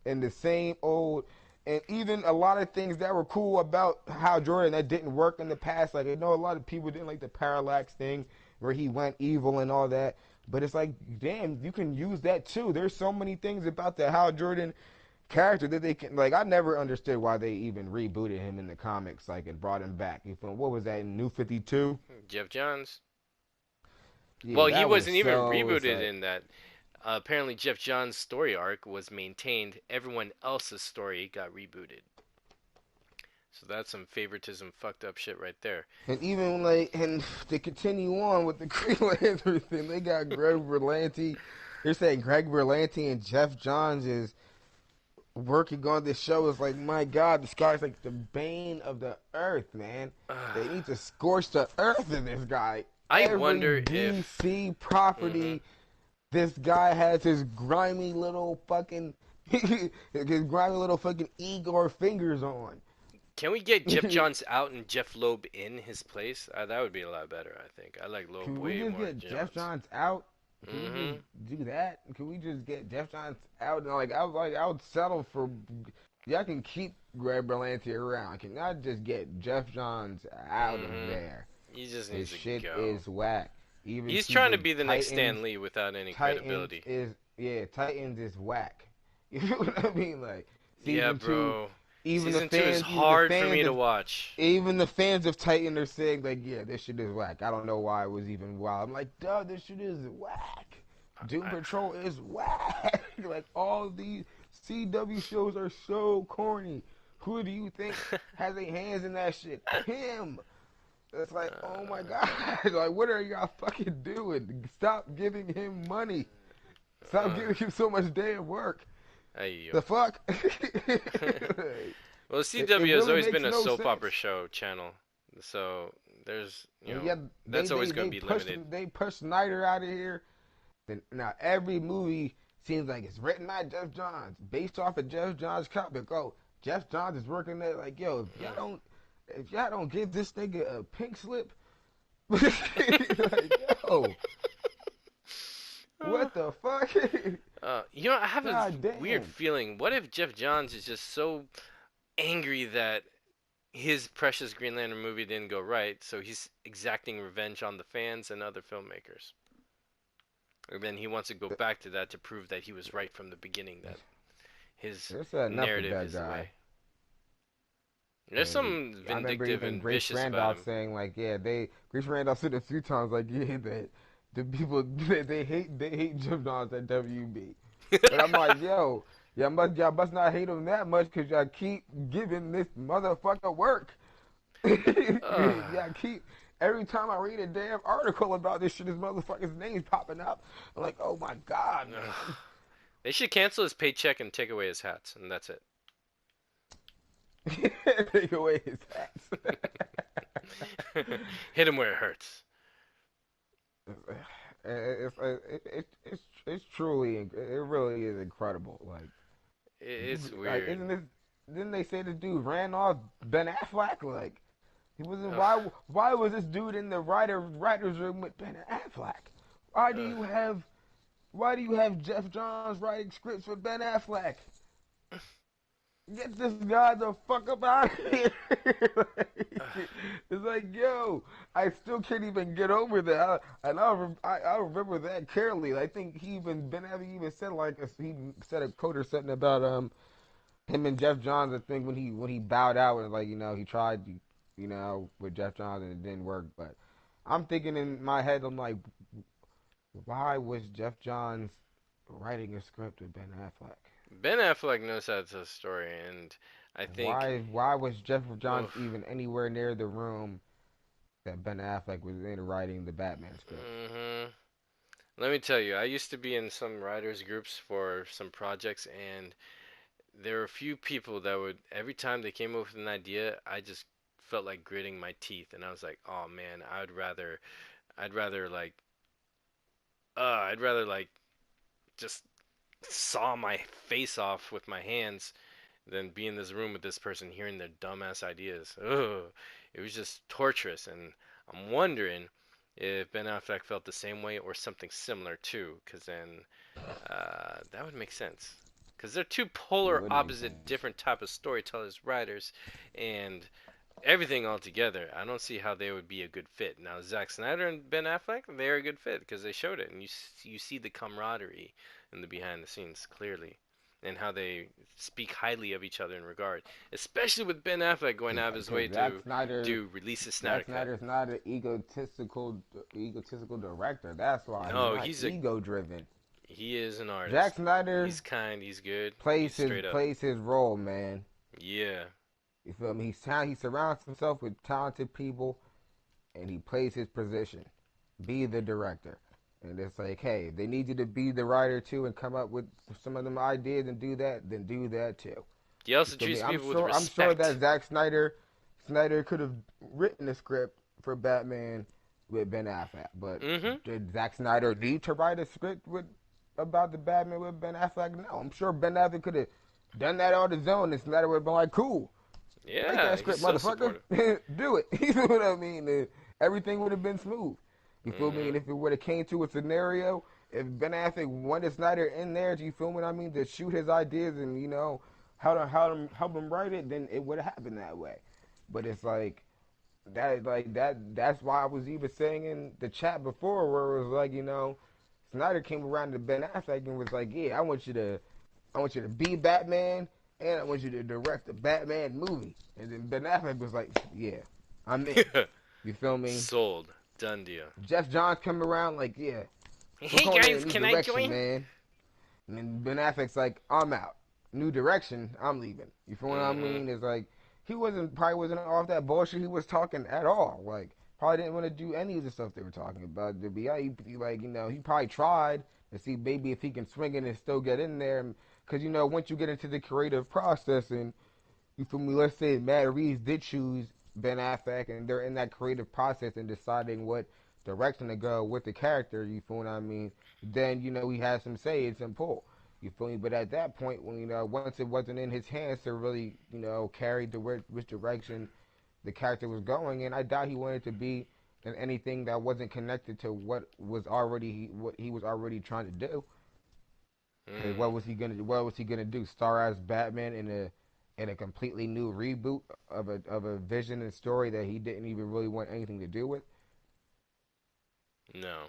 in the same old. And even a lot of things that were cool about Hal Jordan that didn't work in the past. Like, I know a lot of people didn't like the parallax thing where he went evil and all that. But it's like, damn, you can use that too. There's so many things about the Hal Jordan character that they can like. I never understood why they even rebooted him in the comics, like and brought him back. You feel what was that in New 52? Jeff Johns. Yeah, Well, he that was wasn't even so. It's rebooted like in that. Apparently, Jeff Johns' story arc was maintained. Everyone else's story got rebooted. So that's some favoritism, fucked up shit right there. and even like and to continue on with the Green Lantern thing, they got Greg Berlanti. They're saying Greg Berlanti and Jeff Johns is working on this show. Is like, my God, this guy's like the bane of the earth, man. They need to scorch the earth in this guy. I Every wonder if. DC Hmm. property, this guy has his grimy little fucking his grimy little fucking Igor fingers on. Can we get Jeff Johns out and Jeff Loeb in his place? That would be a lot better, I think. I like Loeb Can we way just more get than Jeff Johns. Johns out? Can we just Hmm. do that? Can we just get Jeff Johns out? Like I would settle for. Y'all can keep Greg Berlanti around. Can I just get Jeff Johns out of Hmm. there? He just His needs to shit go. is whack. Even He's trying to keeping be the next Titans. Stan Lee without any Titans credibility. is yeah. Titans is whack. You know what I mean? Like Yeah, season two. bro. Season 2 is Even the hard for me fans to of watch. Titan are saying like, yeah, this shit is whack. I don't know why it was even wild. I'm like, duh, this shit is whack. Doom I, Patrol is whack. Like all these CW shows are so corny. Who do you think has their hands in that shit? Him. It's like, oh my uh, god, like what are y'all fucking doing? Stop giving him money. Stop uh, giving him so much damn work. Ayo. The fuck? Like, Well, it CW has really always makes been a no soap sense. opera show channel, so there's, And yet that's always going to be limited. they pushed Snyder out of here. Then now every movie seems like it's written by Jeff Johns, based off of Jeff Johns' comic. Oh, Jeff Johns is working there. Like, yo, if y'all don't give this nigga a pink slip, like, yo, Uh, what the fuck? I have a God weird damn. feeling. What if Jeff Johns is just so angry that his precious Green Lantern movie didn't go right, so he's exacting revenge on the fans and other filmmakers? And then he wants to go back to that to prove that he was right from the beginning, that his There's enough of narrative that is the guy. way. There's And something I remember vindictive even and Grace vicious about Randolph him. saying like, yeah, Grace Randolph said a few times like, yeah, that the people they hate Jim Johns at WB. But I'm like, yo, y'all must not hate him that much because y'all keep giving this motherfucker work. Ugh. Y'all keep every time I read a damn article about this shit, this motherfucker's name's popping up. I'm like, oh my god, Ugh. man. They should cancel his paycheck and take away his hats, and that's it. Take away his hats. Hit him where it hurts. It's truly it really is incredible. It's Like weird. isn't this? Didn't they say this dude ran off Ben Affleck? Like he wasn't. Ugh. Why was this dude in the writers room with Ben Affleck? Why do Ugh. you have Why do you have Jeff Johns writing scripts with Ben Affleck? Get this guy the fuck up out of here. Ugh. It's like, yo, I still can't even get over that. And I remember that clearly. I think he even Ben Affleck even said he said a quote or something about him and Jeff Johns. I think when he bowed out and like he tried with Jeff Johns and it didn't work. But I'm thinking in my head, I'm like, why was Jeff Johns writing a script with Ben Affleck? Ben Affleck knows how to tell a story, and I think, Why was Jeff Johns oof. even anywhere near the room that Ben Affleck was in writing the Batman script? Hmm. Let me tell you, I used to be in some writers groups for some projects, and there were a few people that would, every time they came up with an idea, I just felt like gritting my teeth, and I was like, oh man, I'd rather like, I'd rather like just saw my face off with my hands than be in this room with this person hearing their dumbass ideas. Ugh. It was just torturous, and I'm wondering if Ben Affleck felt the same way or something similar too, because then that would make sense. Because they're two It polar would make opposite, sense. different type of storytellers, writers, and everything all together, I don't see how they would be a good fit. Now, Zack Snyder and Ben Affleck, they're a good fit because they showed it, and you see the camaraderie in the behind the scenes clearly, and how they speak highly of each other in regard, especially with Ben Affleck going out of his Because way to do release his Snyder Zack cut. Snyder's not an egotistical director. That's why he's No, not ego driven. he is an Zack artist. He's Snyder kind, he's good, plays he's his straight up. plays his role, man. Yeah. You feel me? He surrounds himself with talented people, and he plays his position. Be the director. And it's like, hey, if they need you to be the writer too and come up with some of them ideas and do that, then do that too. He You also feel me? treats people with I'm sure that respect. Snyder could have written a script for Batman with Ben Affleck, but Mm-hmm. did Zack Snyder need to write a script with about the Batman with Ben Affleck? No, I'm sure Ben Affleck could have done that on his own, and Snyder would have been like, "Cool, write Yeah, that he's script, so motherfucker. supportive. Do it." You know what I mean? And everything would have been smooth. You feel me? Mm-hmm. And if it would have came to a scenario, if Ben Affleck wanted Snyder in there, do you feel what I mean? To shoot his ideas and help him write it, then it would have happened that way. But it's That's why I was even saying in the chat before, where it was like, Snyder came around to Ben Affleck and was like, "Yeah, I want you to be Batman, and I want you to direct the Batman movie." And then Ben Affleck was like, "Yeah, I'm in." You feel me? Sold. Done deal. Jeff Johns come around like, "Yeah, we're Hey going in a guys, new can I direction, join? man." And then Ben Affleck's like, "I'm out. New direction. I'm leaving." You feel what I Mm-hmm. mean? It's like he wasn't off that bullshit he was talking at all. Like probably didn't want to do any of the stuff they were talking about. To be like, he probably tried to see maybe if he can swing it and still get in there. Because once you get into the creative process and you feel me, let's say Matt Reeves did choose Ben Affleck and they're in that creative process and deciding what direction to go with the character, you feel what I mean? Then, he has some say and some pull. You feel me? But at that point, when once it wasn't in his hands to really, carry which direction the character was going, and I doubt he wanted to be in anything that wasn't connected to what he was already trying to do. Because Mm. what was he gonna do? Star as Batman in a completely new reboot of a vision and story that he didn't even really want anything to do with. No.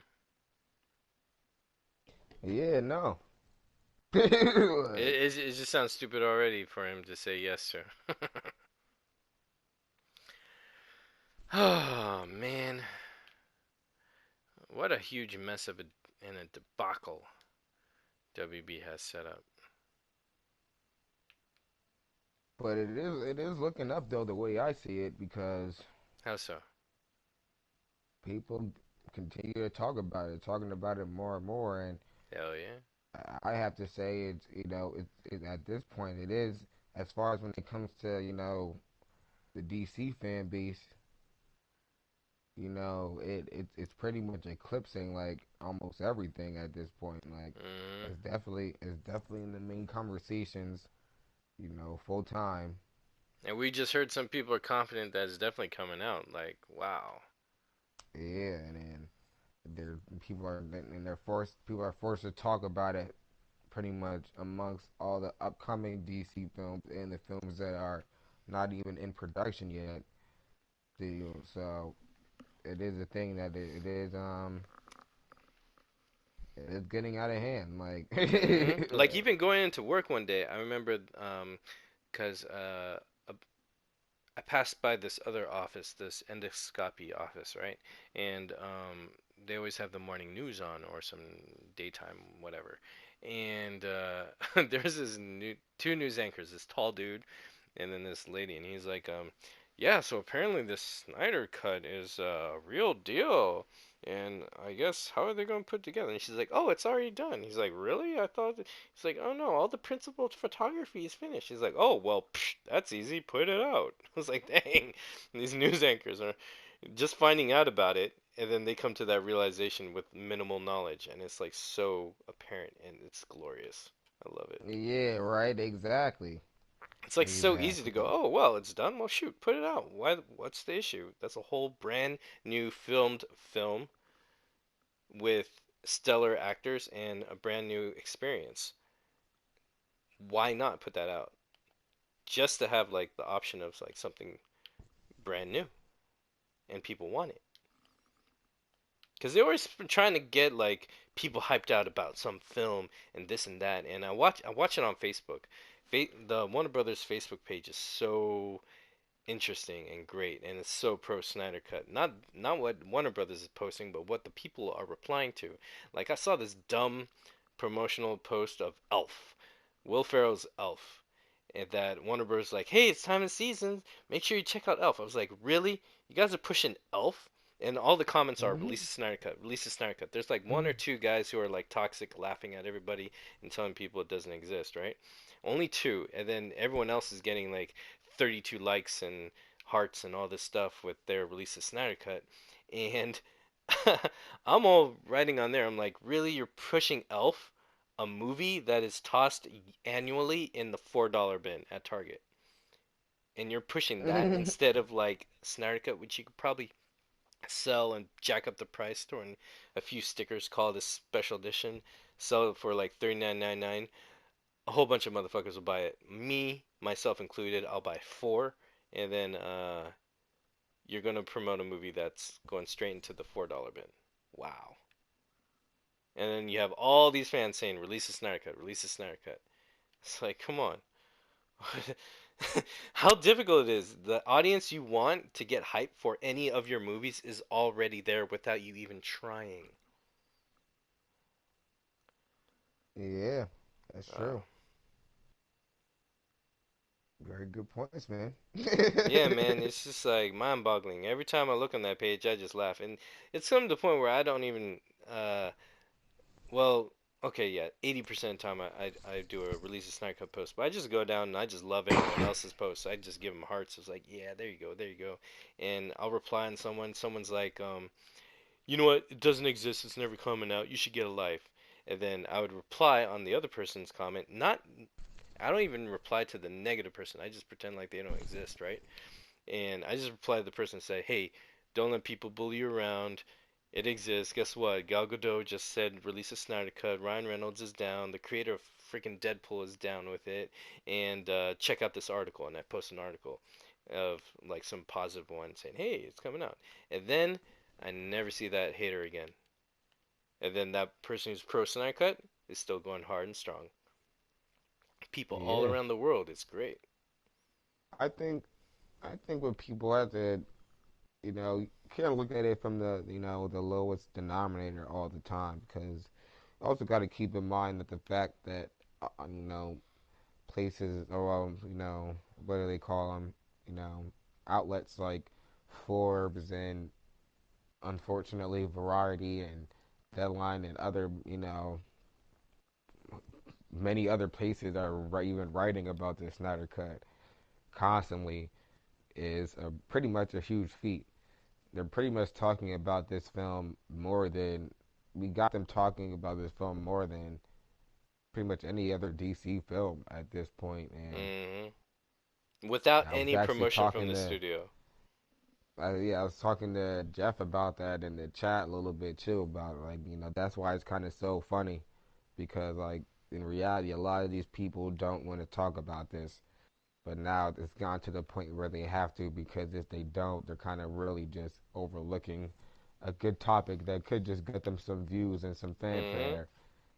Yeah, no. It just sounds stupid already for him to say yes to. Oh man, what a huge mess of and a debacle WB has set up. But it is looking up though the way I see it because How so? people continue to talking about it more and more, and Hell yeah. I have to say at this point it is as far as when it comes to the DC fan base. It's pretty much eclipsing like almost everything at this point. Like Mm. it's definitely in the main conversations, full time. And we just heard some people are confident that it's definitely coming out. Like, wow. Yeah, and then there they're forced people are forced to talk about it pretty much amongst all the upcoming DC films and the films that are not even in production yet. So it is a thing that it is getting out of hand. Like Like even going into work one day, I remember, cause a I passed by this other office, this endoscopy office, right? And they always have the morning news on or some daytime whatever. And there's this two news anchors, this tall dude and then this lady, and he's like, yeah, so apparently this Snyder cut is a real deal. And I guess how are they going to put it together? And she's like, oh, it's already done. He's like, really? I thought. He's like, oh no, all the principal photography is finished. He's like, oh well, psh, that's easy. Put it out. I was like, dang, these news anchors are just finding out about it, and then they come to that realization with minimal knowledge, and it's like so apparent, and it's glorious. I love it. yeah, right, exactly, It's like so easy to go, exactly. oh well, it's done. Well, shoot, put it out. Why? What's the issue? That's a whole brand new filmed film with stellar actors and a brand new experience. Why not put that out? Just to have like the option of like something brand new and people want it. Because they always trying to get like people hyped out about some film and this and that. And I watch it on Facebook. The Warner Brothers Facebook page is so interesting and great, and it's so pro Snyder Cut. Not what Warner Brothers is posting, but what the people are replying to. Like I saw this dumb promotional post of Elf, Will Ferrell's Elf, and that Warner Bros. Like, hey, it's time of season. Make sure you check out Elf. I was like, really? You guys are pushing Elf? And all the comments are release a Snyder Cut, release a Snyder Cut. There's like one or two guys who are like toxic, laughing at everybody and telling people it doesn't exist, right? Only two, and then everyone else is getting like 32 likes and hearts and all this stuff with their release a Snyder Cut. And I'm all writing on there. I'm like, really? You're pushing Elf, a movie that is tossed annually in the $4 bin at Target, and you're pushing that instead of like Snyder Cut, which you could probably sell and jack up the price, throw in a few stickers, call it a special edition, sell it for like 39.99. A whole bunch of motherfuckers will buy it. Me, myself included, I'll buy four, and then you're gonna promote a movie that's going straight into the $4 bin. Wow. And then you have all these fans saying, "Release a Snyder Cut, release a Snyder Cut." It's like, come on. How difficult it is. The audience you want to get hype for any of your movies is already there without you even trying. Yeah, that's Uh, true. Very good points, man. yeah, man, it's just like mind-boggling. Every time I look on that page, I just laugh, and it's come to the point where I don't even. Well, okay, yeah, 80% of the time I do a release a Snyder Cut post, but I just go down and I just love everyone else's posts. I just give them hearts. It's like, yeah, there you go, there you go, and I'll reply on someone's like, you know what? It doesn't exist. It's never coming out. You should get a life. And then I would reply on the other person's comment. Not, I don't even reply to the negative person. I just pretend like they don't exist, right? And I just reply to the person and say, hey, don't let people bully you around. It exists. Guess what? Gal Gadot just said release a Snyder Cut. Ryan Reynolds is down. The creator of freaking Deadpool is down with it. And check out this article. And I post an article of like some positive one saying, hey, it's coming out. And then I never see that hater again. And then that person who's pro Snyder Cut is still going hard and strong. People all Yeah, around the world, it's great. I think I think what people have to, you can't look at it from the lowest denominator all the time because you also got to keep in mind that the fact that places or what do they call them, you know, outlets like Forbes and unfortunately Variety and Deadline and other many other places are even writing about the Snyder Cut constantly is pretty much a huge feat. They're pretty much talking about this film more than we got them talking about this film more than pretty much any other DC film at this point. And Without I was any actually promotion from talking the to, studio. yeah, I was talking to Jeff about that in the chat a little bit too about like that's why it's kind of so funny because like in reality a lot of these people don't want to talk about this. But now it's gone to the point where they have to because if they don't, they're kind of really just overlooking a good topic that could just get them some views and some hmm fanfare.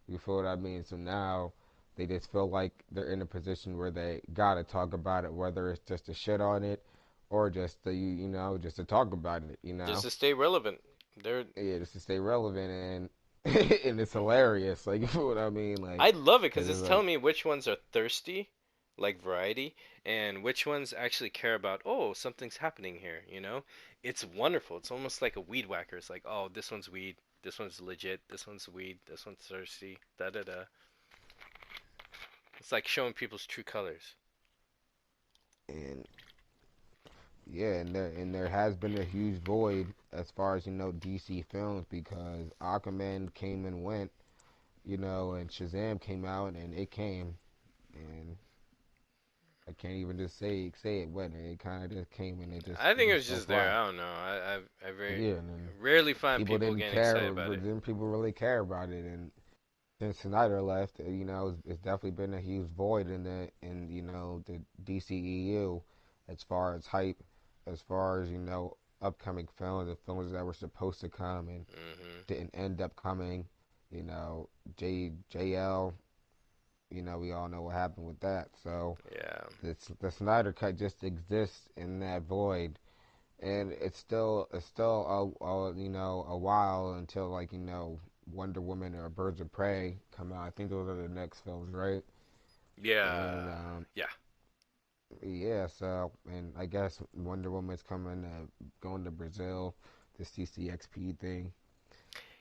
You feel what I mean? So now they just feel like they're in a position where they gotta talk about it, whether it's just to shit on it or just to just to talk about it. Just to stay relevant. They're Yeah, just to stay relevant and and it's hilarious. Like you feel what I mean? Like I love it because because it's it's like telling me which ones are thirsty, like Variety, and which ones actually care about, oh, something's happening here, you know? It's wonderful. It's almost like a weed whacker. It's like, oh, this one's weed, this one's legit, this one's weed, this one's thirsty, da da da. It's like showing people's true colors. and yeah, and there has been a huge void as far as DC films because Aquaman came and went, and Shazam came out and it came, and I can't even just say it went. It kind of just came and I it think it was just fell just there. flat. I don't know. I very Yeah, and then rarely find people people didn't getting care, excited about but it. then people really care about it. And since Snyder left, it's definitely been a huge void in the DCEU as far as hype. as far as upcoming films and films that were supposed to come and Mhm. didn't end up coming. You know, JL. We all know what happened with that. So Yeah. the Snyder cut just exists in that void, and it's still a while until Wonder Woman or Birds of Prey come out. I think those are the next films, right? And Yeah. Yeah. yeah, so and I guess Wonder Woman's coming going to Brazil, the CCXP thing.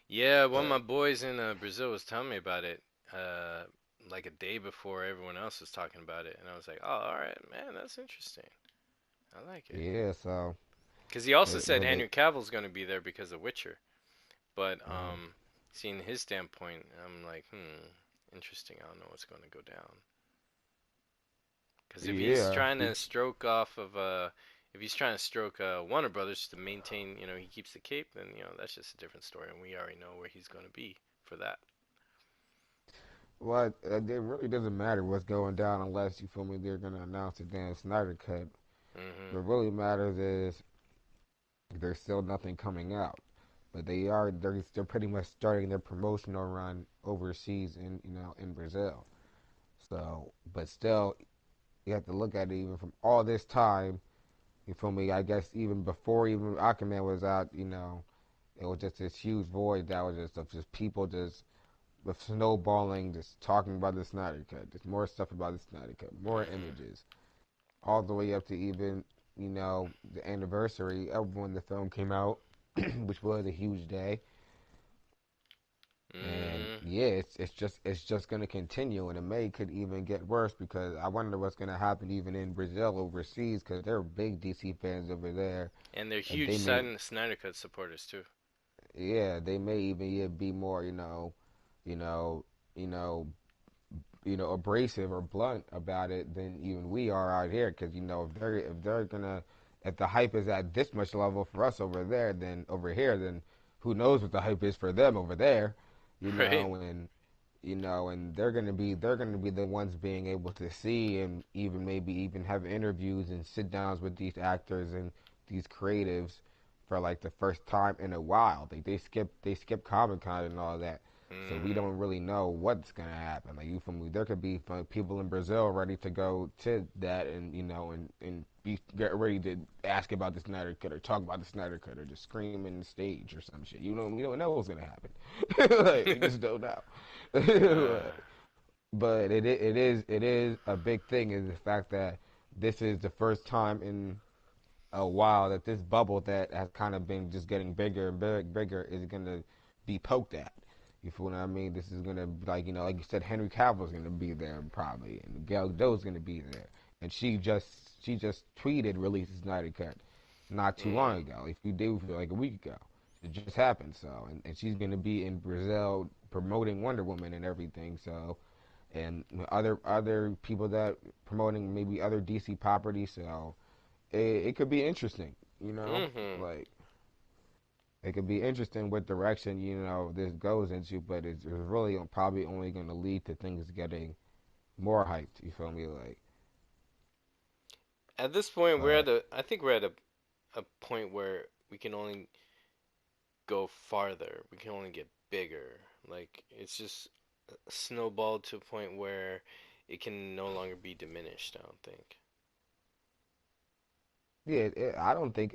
Yeah, one of my But boys in Brazil was telling me about it, uh, like a day before everyone else was talking about it, and I was like, "Oh, all right, man, that's interesting. I like it." yeah, so Because he also said but they Henry Cavill's going to be there because of Witcher, but uh, seeing his standpoint, I'm like, interesting. I don't know what's going to go down. Because yeah, if he's trying to stroke Warner Brothers to maintain, he keeps the cape, then that's just a different story, and we already know where he's going to be for that. well, it really doesn't matter what's going down unless you feel me. They're gonna announce the damn Snyder cut. Mhm. What really matters is there's still nothing coming out. But they're pretty much starting their promotional run overseas in Brazil. So, but still, you have to look at it even from all this time. You feel me? I guess even before even Aquaman was out, it was just this huge void that was just of just people just with snowballing, just talking about the Snyder Cut, just more stuff about the Snyder Cut, more Mhm. images, all the way up to even the anniversary of when the film came out, which was a huge day. And Mhm. yeah, it's just gonna continue, and it may could even get worse because I wonder what's gonna happen even in Brazil overseas because they're big DC fans over there, And they're and huge they may Snyder Cut supporters too. yeah they may even be more you know you know abrasive or blunt about it than even we are out here. Because if they're gonna if the hype is at this much level for us over there, then over here, then who knows what the hype is for them over there, Right? and they're gonna be the ones being able to see and even maybe even have interviews and sit downs with these actors and these creatives for like the first time in a while. They skip Comic Con and all that, so we Mhm. don't really know what's gonna happen. Like you from me, there could be people in Brazil ready to go to that and and get ready to ask about the Snyder Cut or talk about the Snyder Cut or just scream in the stage or some shit. You don't know what's gonna happen. Like, we just don't know. uh, But it is a big thing is the fact that this is the first time in a while that this bubble that has kind of been just getting bigger and bigger is gonna be poked at. You feel what I mean? This is gonna like you said, Henry Cavill's gonna be there probably, and Gal Gadot's gonna be there, and she just tweeted releases Snyder Cut not too long mm. ago. If you do feel like a week ago, it just happened. So and she's gonna be in Brazil promoting Wonder Woman and everything. So and other people that promoting maybe other DC properties. So it could be interesting, Mhm. like it could be interesting what direction this goes into, but it's really probably only going to lead to things getting more hyped. You feel me? Like, At this point, but I think we're at a point where we can only go farther. We can only get bigger. Like it's just snowballed to a point where it can no longer be diminished, I don't think. yeah, I don't think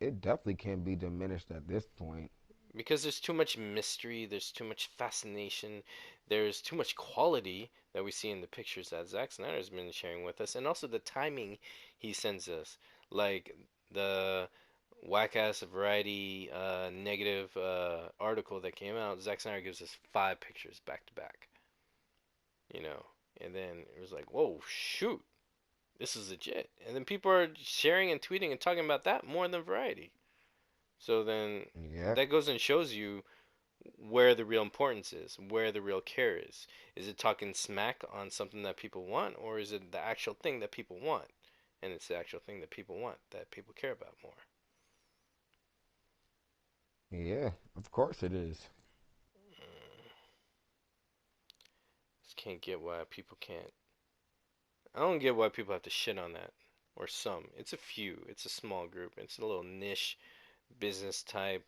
it definitely can be diminished at this point. Because there's too much mystery, there's too much fascination, there's too much quality that we see in the pictures that Zack Snyder's been sharing with us, and also the timing he sends us. Like the whack ass Variety negative article that came out, Zack Snyder gives us 5 pictures back to back, you know, and then it was like, whoa, shoot, this is legit. And then people are sharing and tweeting and talking about that more than Variety. So then Yeah, that goes and shows you where the real importance is, where the real care is. Is it talking smack on something that people want, or is it the actual thing that people want? And it's the actual thing that people want, that people care about more. yeah, of course it is. Just can't get why people can't. I don't get why people have to shit on that. or some. It's a few. It's a small group. It's a little niche business type,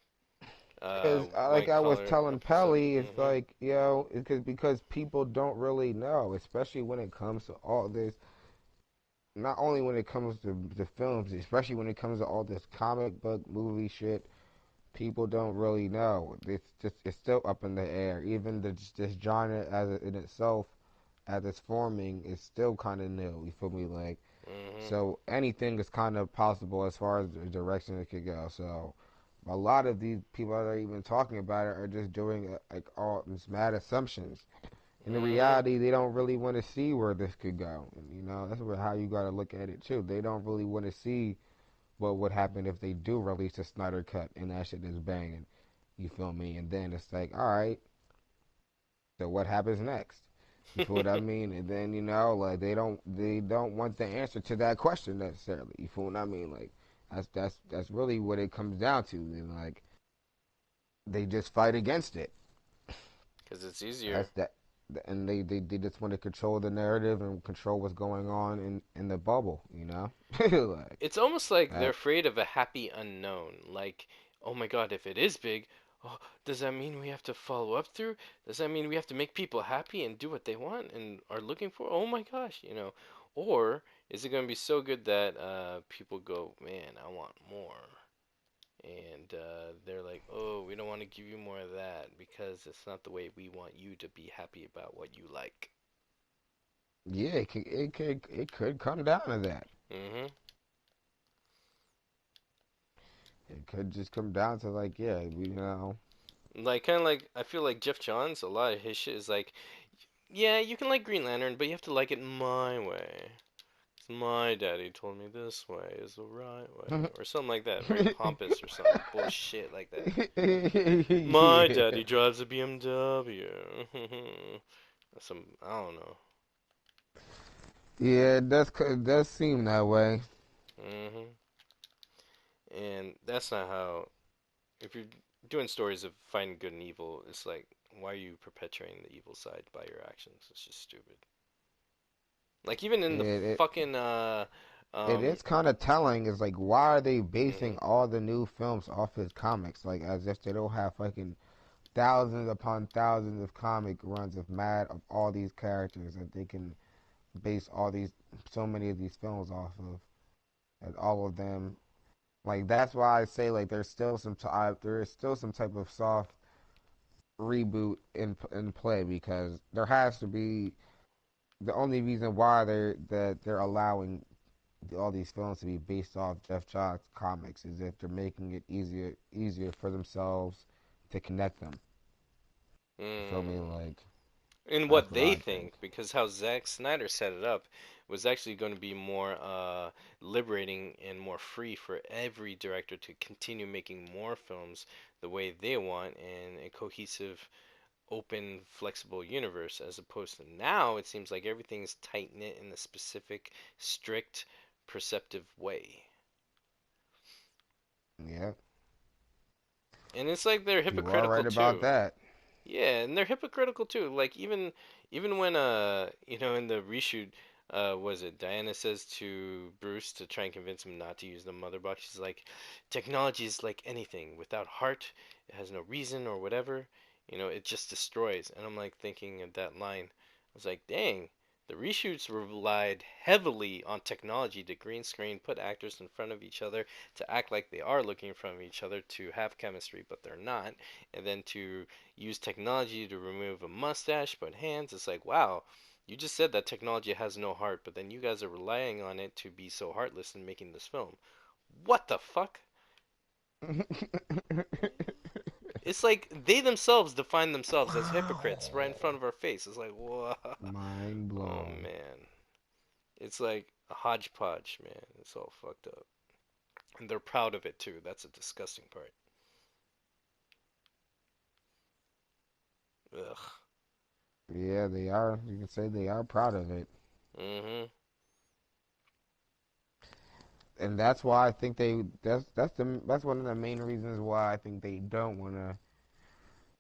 Because like white I was collar telling episode. Pelly, it's like because people don't really know, especially when it comes to all this. Not only when it comes to the films, especially when it comes to all this comic book movie shit, people don't really know. It's still up in the air. Even this genre in itself, as it's forming, is still kind of new. You feel me? Like Mhm. so, anything is kind of possible as far as the direction it could go. So, a lot of these people that are even talking about it are just doing like all these mad assumptions. In the Mhm. reality, they don't really want to see where this could go. And, that's where how you got to look at it too. They don't really want to see what would happen if they do release a Snyder cut and that shit is banging. You feel me? And then it's like, all right, so what happens next? You feel what I mean? And then like they don't want the answer to that question necessarily. You feel what I mean? Like that's really what it comes down to. And like they just fight against it. Because it's easier. That's that. And they just want to control the narrative and control what's going on in the bubble. Like It's almost like they're that. afraid of a happy unknown. Like, oh my God, if it is big, oh, does that mean we have to follow up through? Does that mean we have to make people happy and do what they want and are looking for? Oh my gosh. Or is it going to be so good that people go, man, I want more. And they're like, oh, we don't want to give you more of that because it's not the way we want you to be happy about what you like. Yeah, it could come down to that. Hmm. It could just come down to like, yeah, Like, kind of like, I feel like Jeff Johns, a lot of his shit is like, yeah, you can like Green Lantern, but you have to like it my way. My daddy told me this way is the right way, or something like that. Very pompous or some bullshit like that. My yeah, daddy drives a BMW. Some I don't know. yeah, it does seem that way. Hmm. And that's not how. If you're doing stories of finding good and evil, it's like, why are you perpetuating the evil side by your actions? It's just stupid. Like even in the It fucking it um. is kind of telling. Is like, why are they Hmm. basing all the new films off his comics? Like, as if they don't have fucking thousands upon thousands of comic runs of all these characters that they can base so many of these films off of, and all of them. Like that's why I say like there is still some type of soft reboot in play because there has to be the only reason why they're allowing all these films to be based off Jeff Johns comics is if they're making it easier for themselves to connect them. You feel me? Mm. Like In that's what what they I think. think, because how Zack Snyder set it up was actually going to be more liberating and more free for every director to continue making more films the way they want in a cohesive, open, flexible universe, as opposed to now it seems like everything is tight knit in a specific, strict, perceptive way. Yeah, And it's like they're you are hypocritical right about too. that. Yeah, and they're hypocritical too. Like even when in the reshoot, was it Diana says to Bruce to try and convince him not to use the mother box. She's like, technology is like anything. Without heart, it has no reason or whatever. It just destroys. And I'm like thinking of that line. I was like, dang. The reshoots relied heavily on technology to green screen, put actors in front of each other to act like they are looking in front of each other to have chemistry, but they're not, and then to use technology to remove a mustache, put hands. It's like, wow, you just said that technology has no heart, but then you guys are relying on it to be so heartless in making this film. What the fuck? It's like they themselves define themselves as hypocrites right in Wow. front of our face. It's like, whoa. Mind Oh blown. man. It's like a hodgepodge, man. It's all fucked up. And they're proud of it too. That's a disgusting part. Ugh. Yeah, they are. You can say they are proud of it. Mhm. And that's why I think that's one of the main reasons why I think they don't want to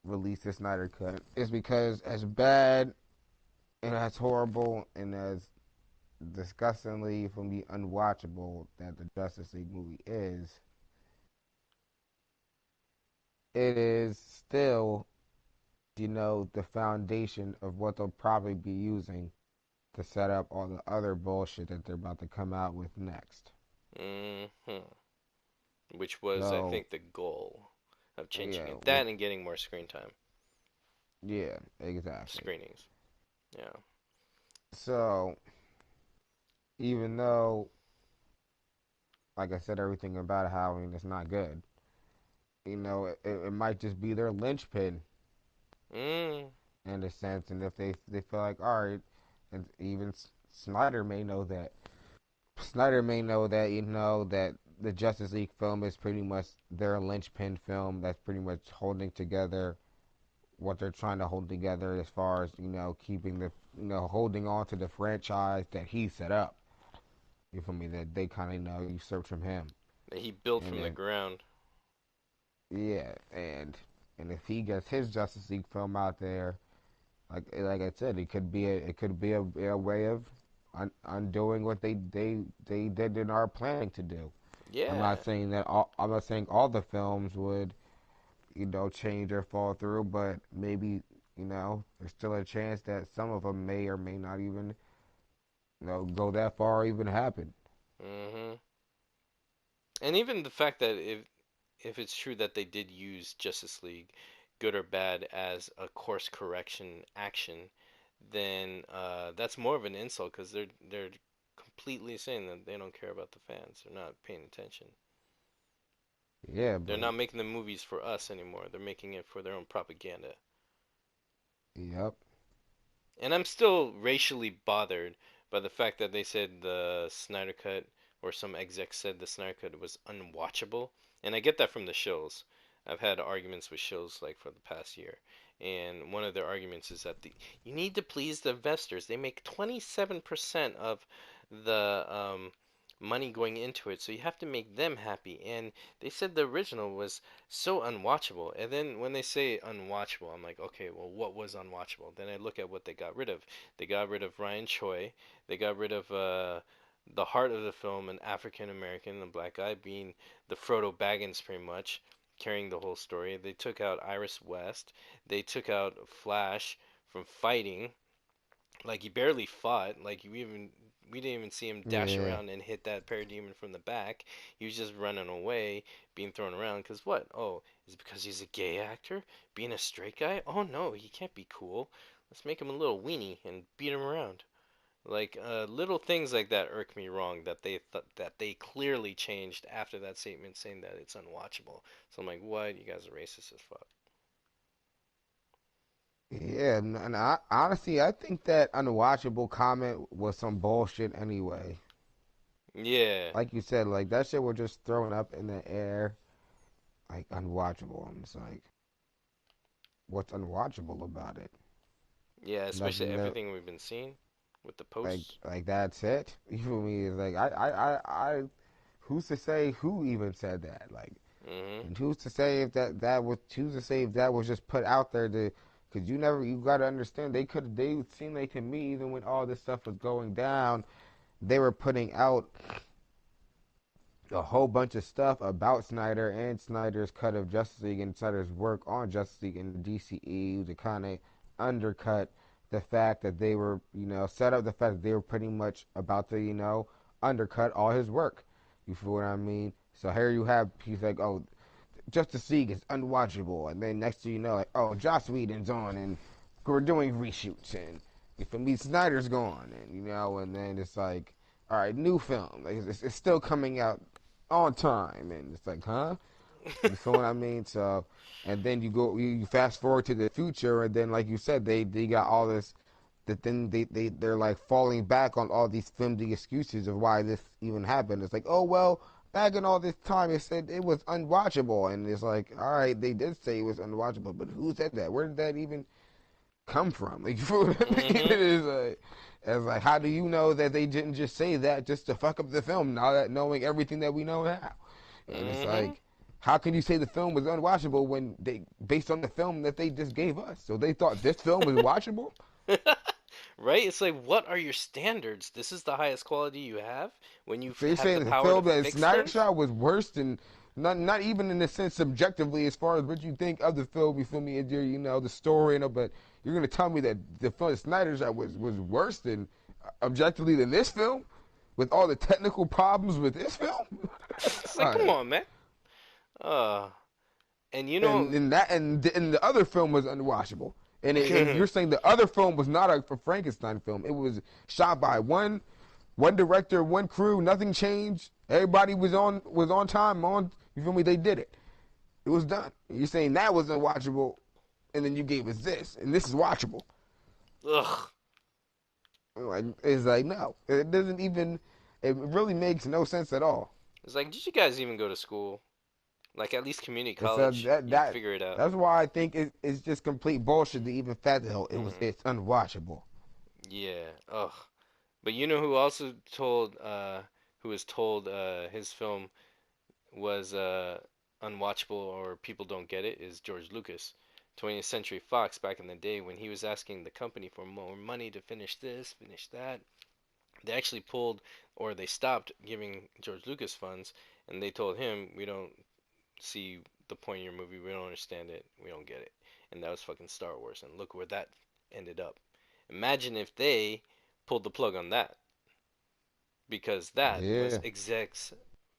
release the Snyder cut is because as bad and as horrible and as disgustingly from the unwatchable that the Justice League movie is, it is still, the foundation of what they'll probably be using to set up all the other bullshit that they're about to come out with next. Hmm. Which was, I So, think, the goal of changing yeah, it. That and getting more screen time, yeah, exactly. screenings. Yeah. So, even though, like I said, everything about Halloween is not good, it might just be their linchpin Mm. in a sense. And if they feel like, all right, and even Snyder may know that. Snyder may know that that the Justice League film is pretty much their linchpin film that's pretty much holding together what they're trying to hold together as far as keeping the holding on to the franchise that he set up. You feel me? That they kind of usurped from him, That he built and from the then ground. yeah, and if he gets his Justice League film out there, like I said, it could be a way of undoing what they did in our planning to do. Yeah. I'm not saying all the films would change or fall through, but maybe there's still a chance that some of them may or may not even go that far or even happen. Hmm. And even the fact that if it's true that they did use Justice League, good or bad, as a course correction action, then that's more of an insult because they're completely saying that they don't care about the fans. They're not paying attention. Yeah, They're but not making the movies for us anymore. They're making it for their own propaganda. yep, And I'm still racially bothered by the fact that they said the Snyder Cut, or some exec said the Snyder Cut was unwatchable. And I get that from the shows. I've had arguments with shows like for the past year. And one of their arguments is that you need to please the investors. They make 27% of the money going into it, so you have to make them happy. And they said the original was so unwatchable. And then when they say unwatchable, I'm like, okay, well, what was unwatchable? Then I look at what they got rid of. They got rid of Ryan Choi. They got rid of the heart of the film, an African American, a black guy, being the Frodo Baggins, pretty much carrying the whole story. They took out Iris West. They took out Flash from fighting. Like he barely fought. Like we didn't even see him dash yeah, around and hit that Parademon from the back. He was just running away, being thrown around. Cause what? Oh, is it because he's a gay actor, being a straight guy? Oh no, he can't be cool. Let's make him a little weenie and beat him around. Like little things like that irk me wrong that that they clearly changed after that statement saying that it's unwatchable. So I'm like, what? You guys are racist as fuck. yeah. And honestly, I think that unwatchable comment was some bullshit anyway. Yeah, Like you said, like that shit was just thrown up in the air, like unwatchable. And it's like, what's unwatchable about it? yeah. Especially Nothing that everything we've been seeing with the like posts. like that's it. You feel me? It's like I who's to say who even said that? Like, Mhm. and who's to say if who's to say if that was just put out there to, because you got to understand they seem like to me even when all this stuff was going down, they were putting out a whole bunch of stuff about Snyder and Snyder's cut of Justice League and Snyder's work on Justice League and the DCE to kind of undercut the fact that they were, set up the fact that they were pretty much about to, undercut all his work. You feel what I mean? So here you have, he's like, oh, Justice League is unwatchable, and then next thing you know, like, oh, Joss Whedon's on, and we're doing reshoots, and you feel me, Snyder's gone, and and then it's like, all right, new film, like, it's still coming out on time, and it's like, huh? You feel what I mean? So, and then you fast forward to the future, and then like you said, they got all this. That then they're like falling back on all these flimsy excuses of why this even happened. It's like, oh well, back in all this time, it said it was unwatchable, and it's like, all right, they did say it was unwatchable, but who said that? Where did that even come from? Like, you feel what I mean? Mhm. It's like, how do you know that they didn't just say that just to fuck up the film? Now that knowing everything that we know now, and it's Mhm. like, how can you say the film was unwatchable when based on the film that they just gave us? So they thought this film was watchable? Right? It's like, what are your standards? This is the highest quality you have when you So you're have the saying the power to film that fix Snyder things? shot was worse than not even in the sense subjectively as far as what you think of the film. You feel me? The story and all, but you're gonna tell me that the film that Snyder shot was worse than objectively than this film, with all the technical problems with this film. It's like, All come right. on, man. Uh, and you know, And the other film was unwatchable. And you're saying the other film was not a Frankenstein film. It was shot by one director, one crew. Nothing changed. Everybody was on time. On you feel me? They did it. It was done. You're saying that was unwatchable, and then you gave us this, and this is watchable. ugh. Like it's like no, it doesn't even. It really makes no sense at all. It's like, did you guys even go to school? Like, at least community It's college, that you'd that figure it out. that's why I think it's just complete bullshit to even fathom Hmm. it's unwatchable. Yeah. Ugh. But you know who also told, who was told, his film was unwatchable or people don't get it is George Lucas. 20th Century Fox back in the day when he was asking the company for more money to finish this, finish that. They actually pulled or they stopped giving George Lucas funds and they told him, "We don't see the point in your movie. We don't understand it. We don't get it." And that was fucking Star Wars. And look where that ended up. Imagine if they pulled the plug on that because that was Yeah, exec's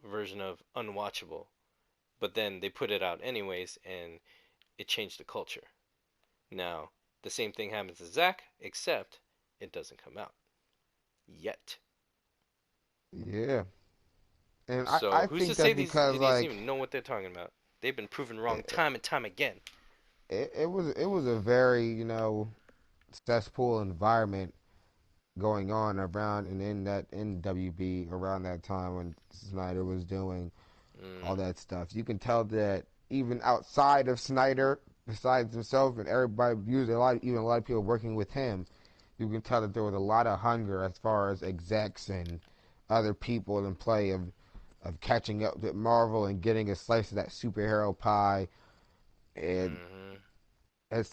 version of unwatchable. But then they put it out anyways, and it changed the culture. Now, the same thing happens to Zack, except it doesn't come out yet. yeah. And So I who's to think say that's these because idiots like even know what they're talking about? They've been proven wrong it, time and time again. it was a very cesspool environment going on around and in that in WB around that time when Snyder was doing all Mm, that stuff. You can tell that even outside of Snyder, besides himself and everybody, usually even a lot of people working with him, you can tell that there was a lot of hunger as far as execs and other people in play of catching up with Marvel and getting a slice of that superhero pie. And mm-hmm. it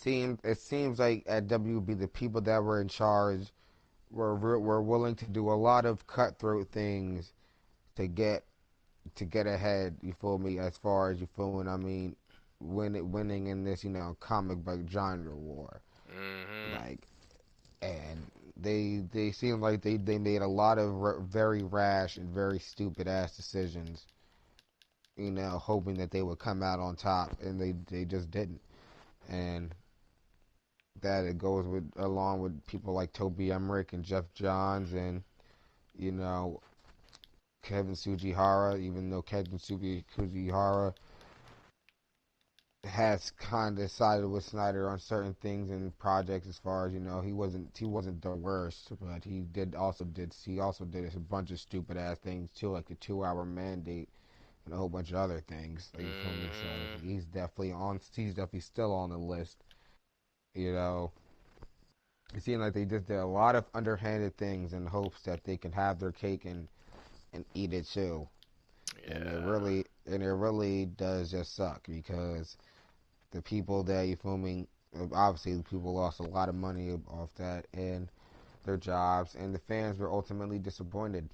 seems like at WB the people that were in charge were willing to do a lot of cutthroat things to get ahead. You feel me? As far as you feel what I mean, winning in this comic book genre war, Mm-hmm. like, and they seem like they made a lot of very rash and very stupid ass decisions. Hoping that they would come out on top, and they just didn't. And that it goes with along with people like Toby Emmerich and Jeff Johns and you know Kevin Sujihara, even though Kevin Sujihara has kind of sided with Snyder on certain things and projects as far as he wasn't the worst, but he also did a bunch of stupid ass things too, like the 2 hour mandate and a whole bunch of other things. Like, you feel me? So Mm-hmm. he's definitely still on the list. You know, it seems like they just did a lot of underhanded things in hopes that they can have their cake and eat it too. And it Yeah. really and it really does just suck because the people that you feel me, obviously the people lost a lot of money off that and their jobs, and the fans were ultimately disappointed.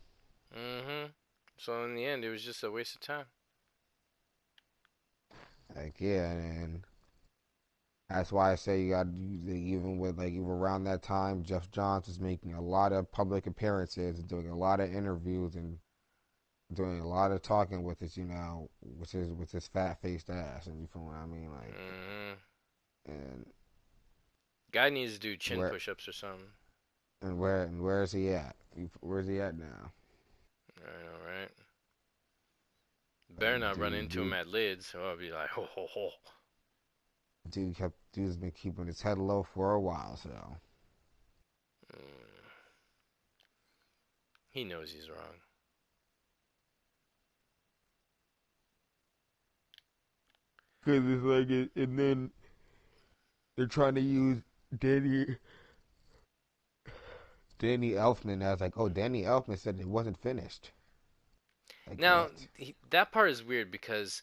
Mm-hmm. So in the end, it was just a waste of time. Like yeah, and that's why I say you got even with like even around that time, Jeff Johns was making a lot of public appearances and doing a lot of interviews and doing a lot of talking with his fat faced ass, and you feel what I mean, like, Mm-hmm. and Guy needs to do chin where push-ups or something. where is he at? Where's he at now? I know, right? Better Like, not run dude, into him dude, at lids, so I'll be like, ho ho ho. dude's been keeping his head low for a while, so Mm. He knows he's wrong. because it's like it, and then they're trying to use Danny Danny Elfman as like, oh, Danny Elfman said it wasn't finished. Like Now, what? that part is weird because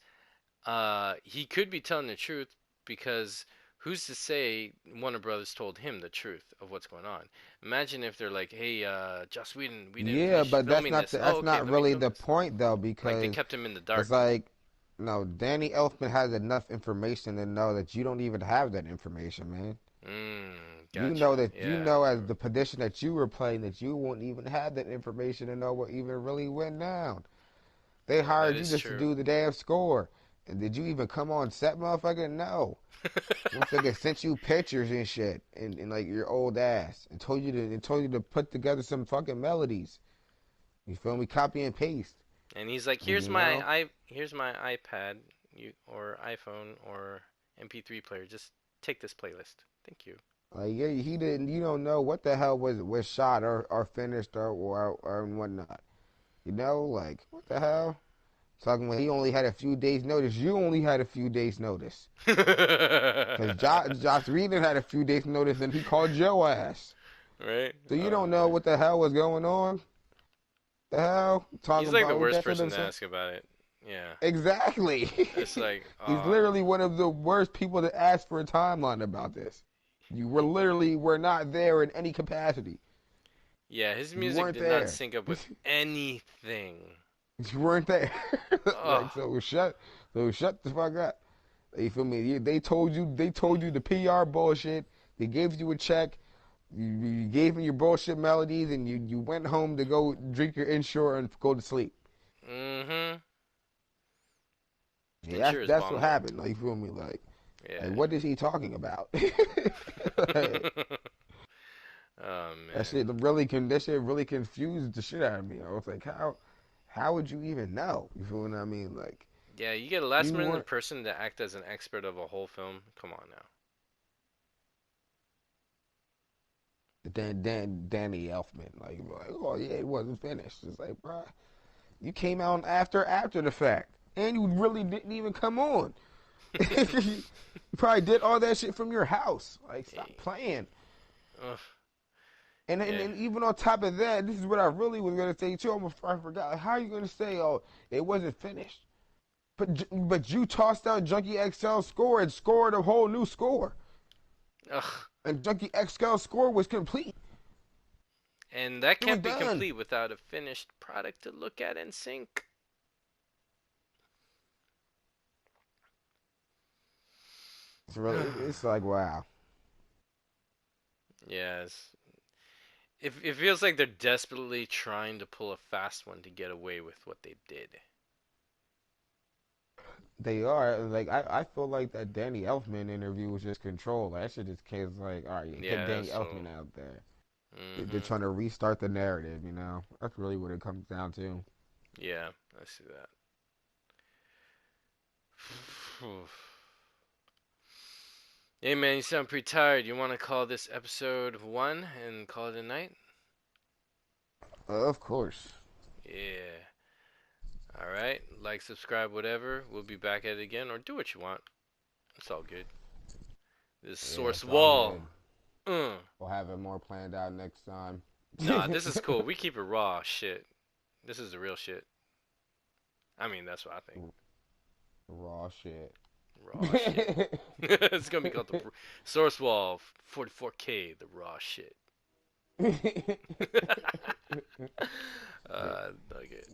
he could be telling the truth because who's to say Warner Brothers told him the truth of what's going on? Imagine if they're like, "Hey, Joss Whedon, we didn't Yeah, finish but that's filming not this. Oh, that's okay, not let me really film the this." point though, Like they because kept him in the it's dark. like no, Danny Elfman has enough information to know that you don't even have that information, man. You know Gotcha. that you Yeah, know as true. the position that you were playing that you won't even have that information to know what even really went down. They Yeah, that hired you is just to true. do the damn score. And did you even come on set, motherfucker? No. Motherfucker sent you pictures and shit and like your old ass and told you to put together some fucking melodies. You feel me? Copy and paste. And he's like, And you know? here's my iPad, or iPhone or MP3 player. Just take this playlist. Thank you. Like yeah, he didn't you don't know what the hell was shot or finished or whatnot. You know, like what the hell? Talking about he only had a few days notice. You only had a few days notice. Cause Josh Whedon had a few days notice and he called your ass. Right? So you Oh don't know man. what the hell was going on. The hell? He's Talking like the about worst that's what I'm person to saying. ask about it. Yeah. Exactly. It's like, He's literally one of the worst people to ask for a timeline about this. You were literally were not there in any capacity. yeah, his You music weren't did not there. sync up with anything. You weren't there. Oh, Like so shut the fuck up. You feel me? They told you the PR bullshit. They gave you a check. You gave them your bullshit melodies, and you went home to go drink your Ensure and go to sleep. mm-hmm. Yeah, Ensure is that's bomb what though. happened. Like you feel me? Like Yeah. what is he talking about? Like, Oh man. that shit really confused the shit out of me. I was like, how would you even know? You feel what I mean? Like Yeah, you get a last you minute weren't person to act as an expert of a whole film. Come on now. Danny Elfman. Like oh yeah, it wasn't finished. It's like, bro, you came out after the fact, and you really didn't even come on. You probably did all that shit from your house. Like, stop Hey, playing. ugh, yeah. And even on top of that, this is what I really was gonna say too. I forgot. Like, how are you gonna say, oh, it wasn't finished? But you tossed out Junkie XL score and scored a whole new score, Ugh. and Junkie XL score was complete. And that It was can't be done. complete without a finished product to look at and sync. It's like wow. Yes. It feels like they're desperately trying to pull a fast one to get away with what they did. They are like I feel like that Danny Elfman interview was just control. That shit just came like, all right, get Yeah, Danny so. Elfman out there. They're Mm-hmm. trying to restart the narrative. That's really what it comes down to. Yeah, I see that. Hey man, you sound pretty tired. You want to call this episode one and call it a night? Of course. Yeah. All right. Like, subscribe, whatever. We'll be back at it again, or do what you want. It's all good. This Yeah, source it's all wall. good. Uh. We'll have it more planned out next time. Nah, this is cool. We keep it raw. Shit. This is the real shit. I mean, that's what I think. Raw shit. Raw shit. It's gonna be called the source wall 44K. The raw shit. Okay.